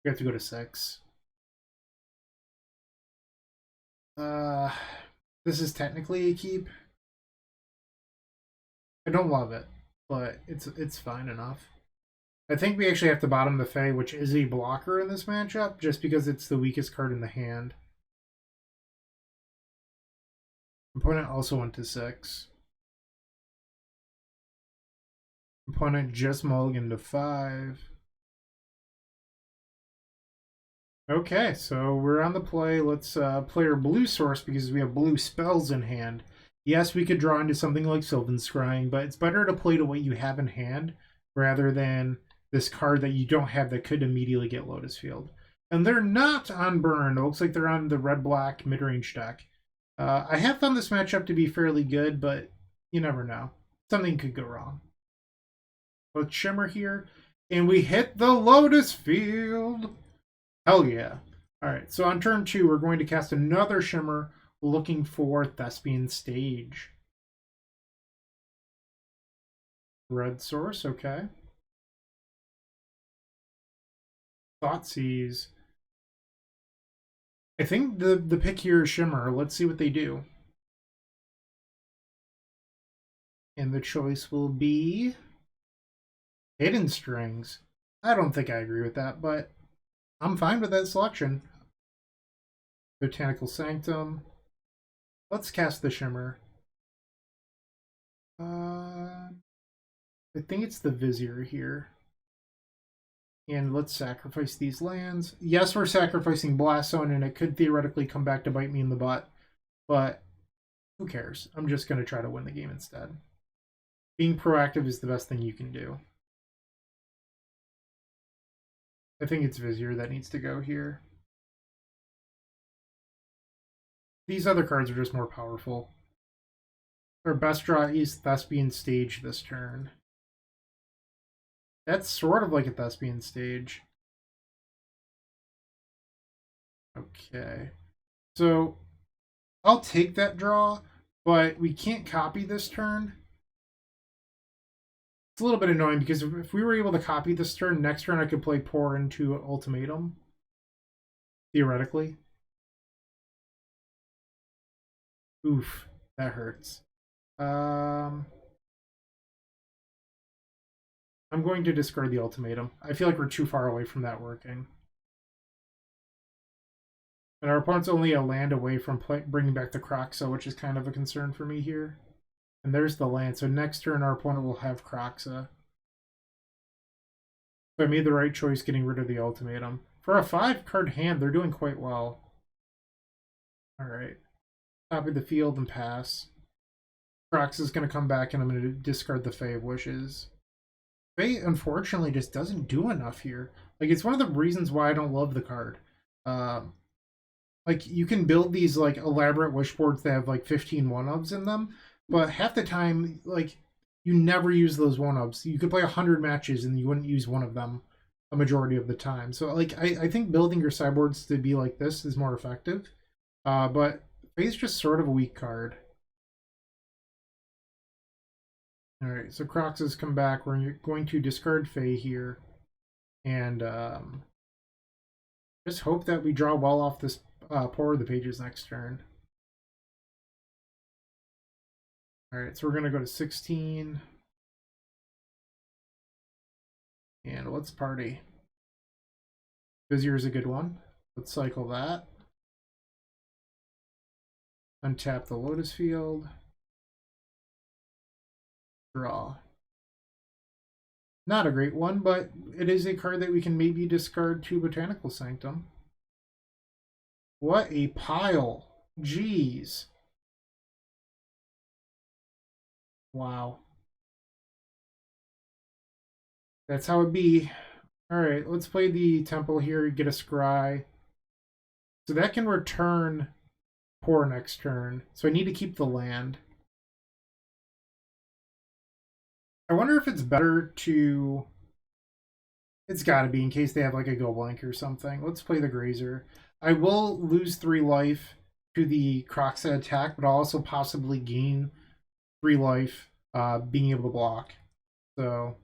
We have to go to 6. This is technically a keep. I don't love it, but it's fine enough. I think we actually have to bottom the Fae, which is a blocker in this matchup, just because it's the weakest card in the hand. Opponent also went to 6. Opponent just mulliganed to 5. Okay, so we're on the play. Let's play our blue source because we have blue spells in hand. Yes, we could draw into something like Sylvan Scrying, but it's better to play to what you have in hand rather than this card that you don't have that could immediately get Lotus Field. And they're not on burn. It looks like they're on the red-black mid-range deck. I have found this matchup to be fairly good, but you never know. Something could go wrong. Let's shimmer here, and we hit the Lotus Field. Hell yeah. Alright, so on turn 2, we're going to cast another shimmer looking for Thespian Stage. Red source, okay. Thoughtseize. I think the pick here is Shimmer. Let's see what they do. And the choice will be Hidden Strings. I don't think I agree with that, but I'm fine with that selection. Botanical Sanctum. Let's cast the Shimmer. I think it's the Vizier here. And let's sacrifice these lands. Yes, we're sacrificing Blast Zone, and it could theoretically come back to bite me in the butt. But who cares? I'm just going to try to win the game instead. Being proactive is the best thing you can do. I think it's Vizier that needs to go here. These other cards are just more powerful. Our best draw is Thespian Stage this turn. That's sort of like a Thespian Stage. Okay. So, I'll take that draw, but we can't copy this turn. It's a little bit annoying because if we were able to copy this turn, next turn I could play Pore into Ultimatum. Theoretically. Oof, that hurts. I'm going to discard the Ultimatum. I feel like we're too far away from that working. And our opponent's only a land away from bringing back the Kroxa, which is kind of a concern for me here. And there's the land. So next turn our opponent will have Kroxa. So I made the right choice getting rid of the Ultimatum. For a 5-card hand, they're doing quite well. Alright. Top of the field and pass. Kroxa is going to come back and I'm going to discard the Fae of Wishes. Fae, unfortunately, just doesn't do enough here. Like, it's one of the reasons why I don't love the card. Like, you can build these, like, elaborate wish boards that have, like, 15 one-ups in them, but half the time, like, you never use those one-ups. You could play 100 matches and you wouldn't use one of them a majority of the time. So, like, I think building your sideboards to be like this is more effective. But Fae's just sort of a weak card. Alright, so Kroxa's come back. We're going to discard Fae here. And just hope that we draw well off this Pore Over the Pages next turn. Alright, so we're going to go to 16. And let's party. Vizier is a good one. Let's cycle that. Untap the Lotus Field. Draw. Not a great one, but it is a card that we can maybe discard to Botanical Sanctum. What a pile. Jeez. Wow. That's how it be. Alright, let's play the Temple here, get a Scry. So that can return Pore next turn. So I need to keep the land. I wonder if it's better to... It's gotta be in case they have like a Go Blank or something. Let's play the Grazer. I will lose 3 life to the Kroxa attack, but I'll also possibly gain 3 life being able to block. So...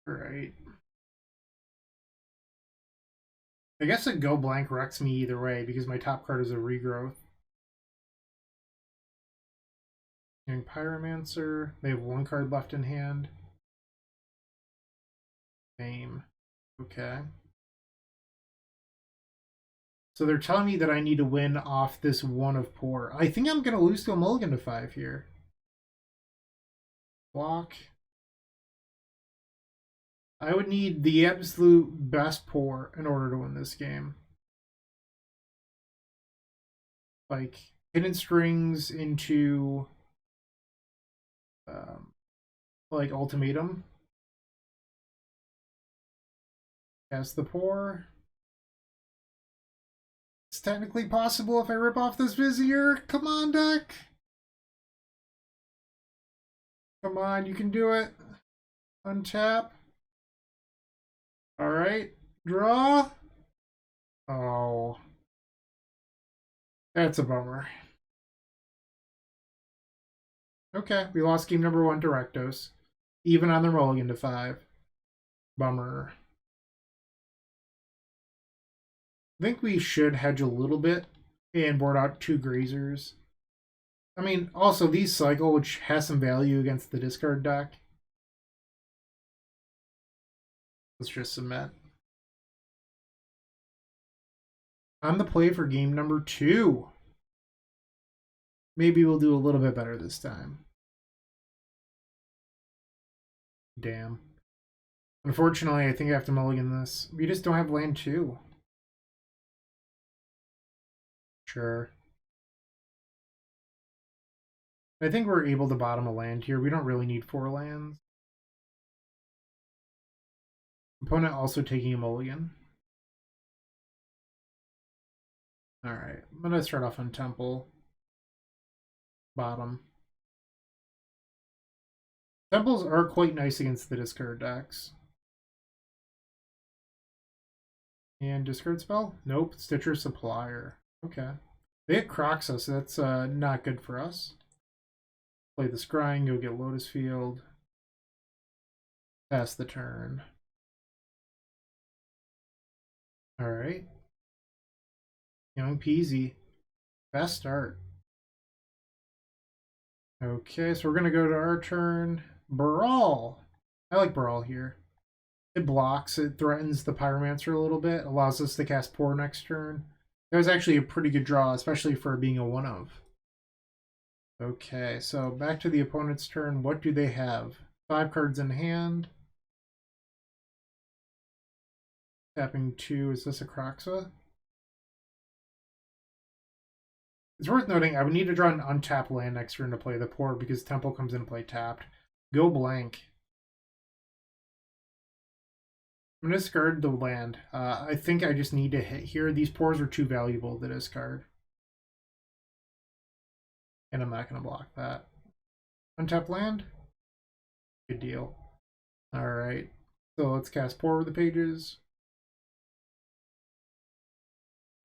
Alright. I guess a Go Blank wrecks me either way because my top card is a Regrowth. Young Pyromancer. They have one card left in hand. Name. Okay. So they're telling me that I need to win off this one of Pore. I think I'm going to lose to a mulligan to 5 here. Block. I would need the absolute best Pore in order to win this game. Like, hidden strings into like Ultimatum. Cast the Pore. It's technically possible if I rip off this Vizier. Come on, deck. Come on, you can do it. Untap. Alright. Draw. Oh. That's a bummer. Okay, we lost game number 1 to Rakdos. Even on the mulligan to 5. Bummer. I think we should hedge a little bit and board out 2 grazers. I mean, also these cycle, which has some value against the discard deck. Let's just submit. On the play for game number 2. Maybe we'll do a little bit better this time. Damn. Unfortunately, I think I have to mulligan this. We just don't have land 2. Sure. I think we're able to bottom a land here. We don't really need 4 lands. Opponent also taking a mulligan. Alright, I'm going to start off on Temple. Bottom. Temples are quite nice against the discard decks. And discard spell? Nope, Stitcher Supplier. Okay. They hit Croxa, so that's not good for us. Play the Scrying, go get Lotus Field. Pass the turn. Alright. Young Peasy. Fast start. Okay, so we're going to go to our turn. Baral. I like Baral here. It blocks, it threatens the Pyromancer a little bit, allows us to cast Pore next turn. That was actually a pretty good draw, especially for being a 1-of. Okay, so back to the opponent's turn. What do they have? 5 cards in hand. Tapping 2. Is this a Croxa? It's worth noting I would need to draw an untapped land next turn to play the Pore because Temple comes into play tapped. Go blank. I'm going to discard the land. I think I just need to hit here. These Pores are too valuable to discard. And I'm not going to block that. Untap land? Good deal. Alright. So let's cast Pore Over the Pages.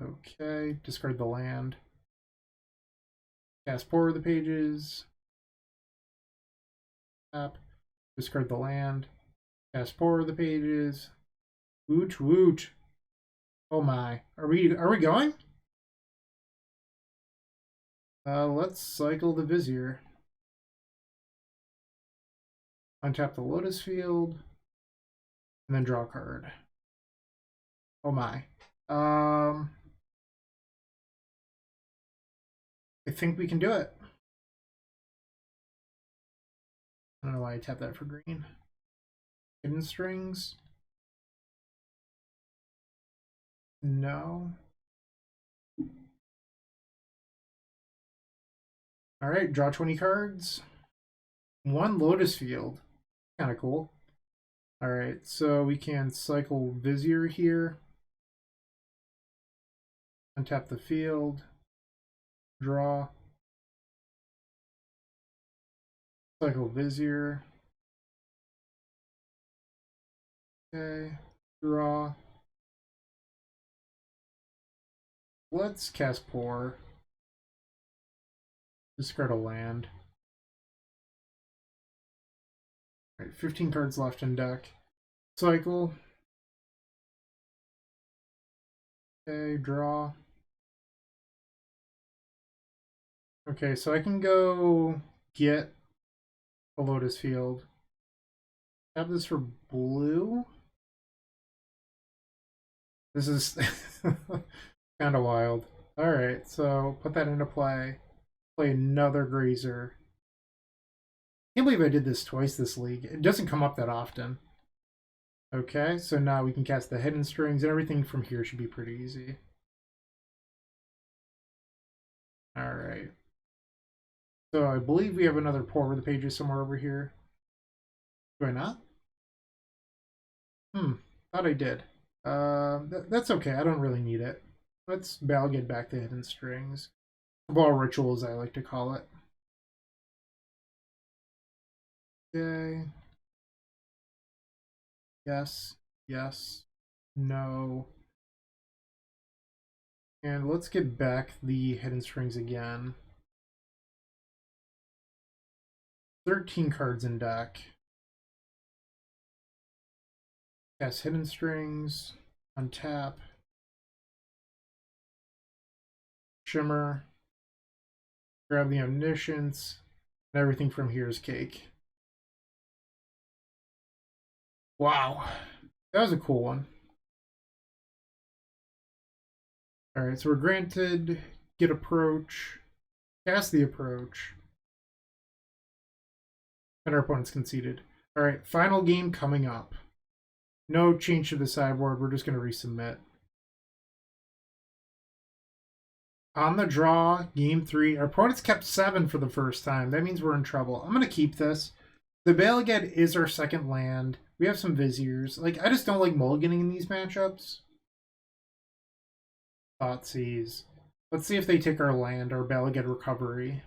Okay. Discard the land. Cast Pore Over the Pages. Tap. Discard the land. Cast Pore Over the Pages. Woot woot. Oh my. Are we going? Let's cycle the Vizier. Untap the Lotus Field. And then draw a card. Oh my. I think we can do it. I don't know why I tapped that for green. Hidden strings. No. Alright, draw 20 cards. 1 Lotus Field. Kind of cool. Alright, so we can cycle Vizier here. Untap the field. Draw. Cycle Vizier. Okay. Draw. Let's cast Pore. Discard a land. Alright, 15 cards left in deck. Cycle. Okay, draw. Okay, so I can go get a Lotus Field. Have this for blue. This is kind of wild. Alright, so put that into play. Play another Grazer. Can't believe I did this twice this league. It doesn't come up that often. Okay, so now we can cast the Hidden Strings, and everything from here should be pretty easy. Alright. So I believe we have another Pore Over the Pages somewhere over here. Do I not? Thought I did. That's okay, I don't really need it. Let's get back the Hidden Strings. Ball Ritual, as I like to call it. Okay. Yes, yes, no. And let's get back the Hidden Strings again. 13 cards in deck. Cast Hidden Strings, untap, Shimmer, grab the Omniscience, and everything from here is cake. Wow, that was a cool one. Alright, so we're granted, get Approach, cast the Approach, and our opponent's conceded. Alright, final game coming up. No change to the sideboard, we're just going to resubmit. On the draw, game 3. Our opponent's kept 7 for the first time. That means we're in trouble. I'm going to keep this. The Balagad is our second land. We have some Viziers. Like, I just don't like mulliganing in these matchups. Thoughtseize. Let's see if they take our land, our Balagad Recovery.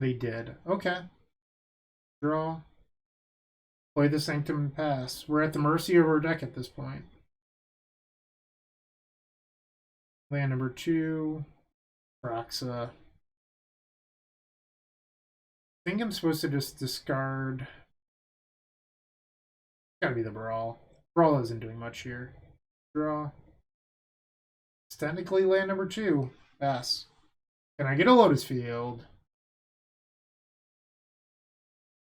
They did. Okay. Draw. Play the Sanctum and pass. We're at the mercy of our deck at this point. Land number 2. Praxa. I think I'm supposed to just discard. It's gotta be the Baral. Baral isn't doing much here. Draw. It's technically land number 2. Pass. Can I get a Lotus Field?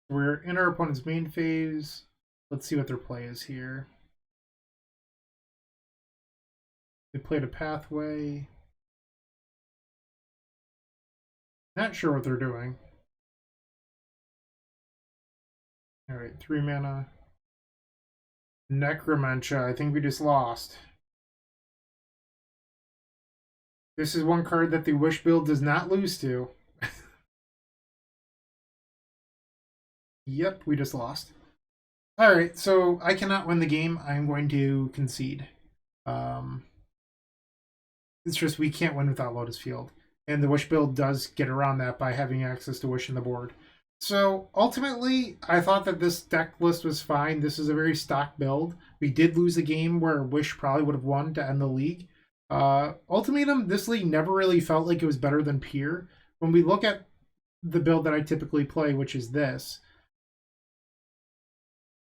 We're in our opponent's main phase. Let's see what their play is here. They played a Pathway. Not sure what they're doing. Alright, 3 mana. Necromantia. I think we just lost. This is one card that the Wish build does not lose to. Yep, we just lost. Alright, so I cannot win the game. I'm going to concede. It's just we can't win without Lotus Field. And the Wish build does get around that by having access to Wish in the board. So ultimately, I thought that this deck list was fine. This is a very stock build. We did lose a game where Wish probably would have won to end the league. Ultimatum, this league never really felt like it was better than Peer. When we look at the build that I typically play, which is this,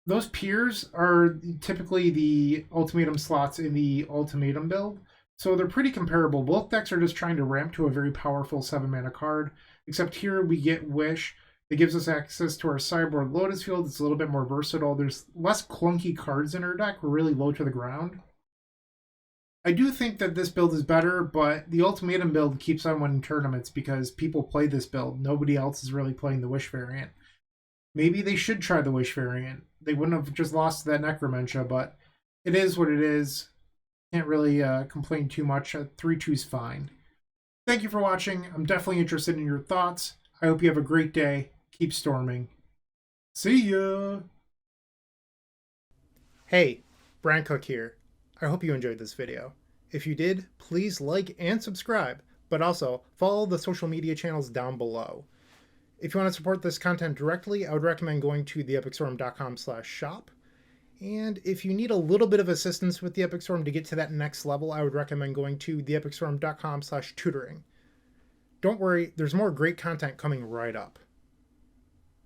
those Peers are typically the Ultimatum slots in the Ultimatum build. So they're pretty comparable. Both decks are just trying to ramp to a very powerful 7-mana card. Except here we get Wish. It gives us access to our sideboard Lotus Field. It's a little bit more versatile. There's less clunky cards in our deck. We're really low to the ground. I do think that this build is better, but the Ultimatum build keeps on winning tournaments because people play this build. Nobody else is really playing the Wish variant. Maybe they should try the Wish variant. They wouldn't have just lost to that Necromantia, but it is what it is. Can't really complain too much. 3-2 is fine. Thank you for watching. I'm definitely interested in your thoughts. I hope you have a great day. Keep storming. See ya! Hey, Bryant Cook here. I hope you enjoyed this video. If you did, please like and subscribe, but also follow the social media channels down below. If you want to support this content directly, I would recommend going to theepicstorm.com/shop. And if you need a little bit of assistance with the Epic Storm to get to that next level, I would recommend going to theepicstorm.com/tutoring. Don't worry, there's more great content coming right up.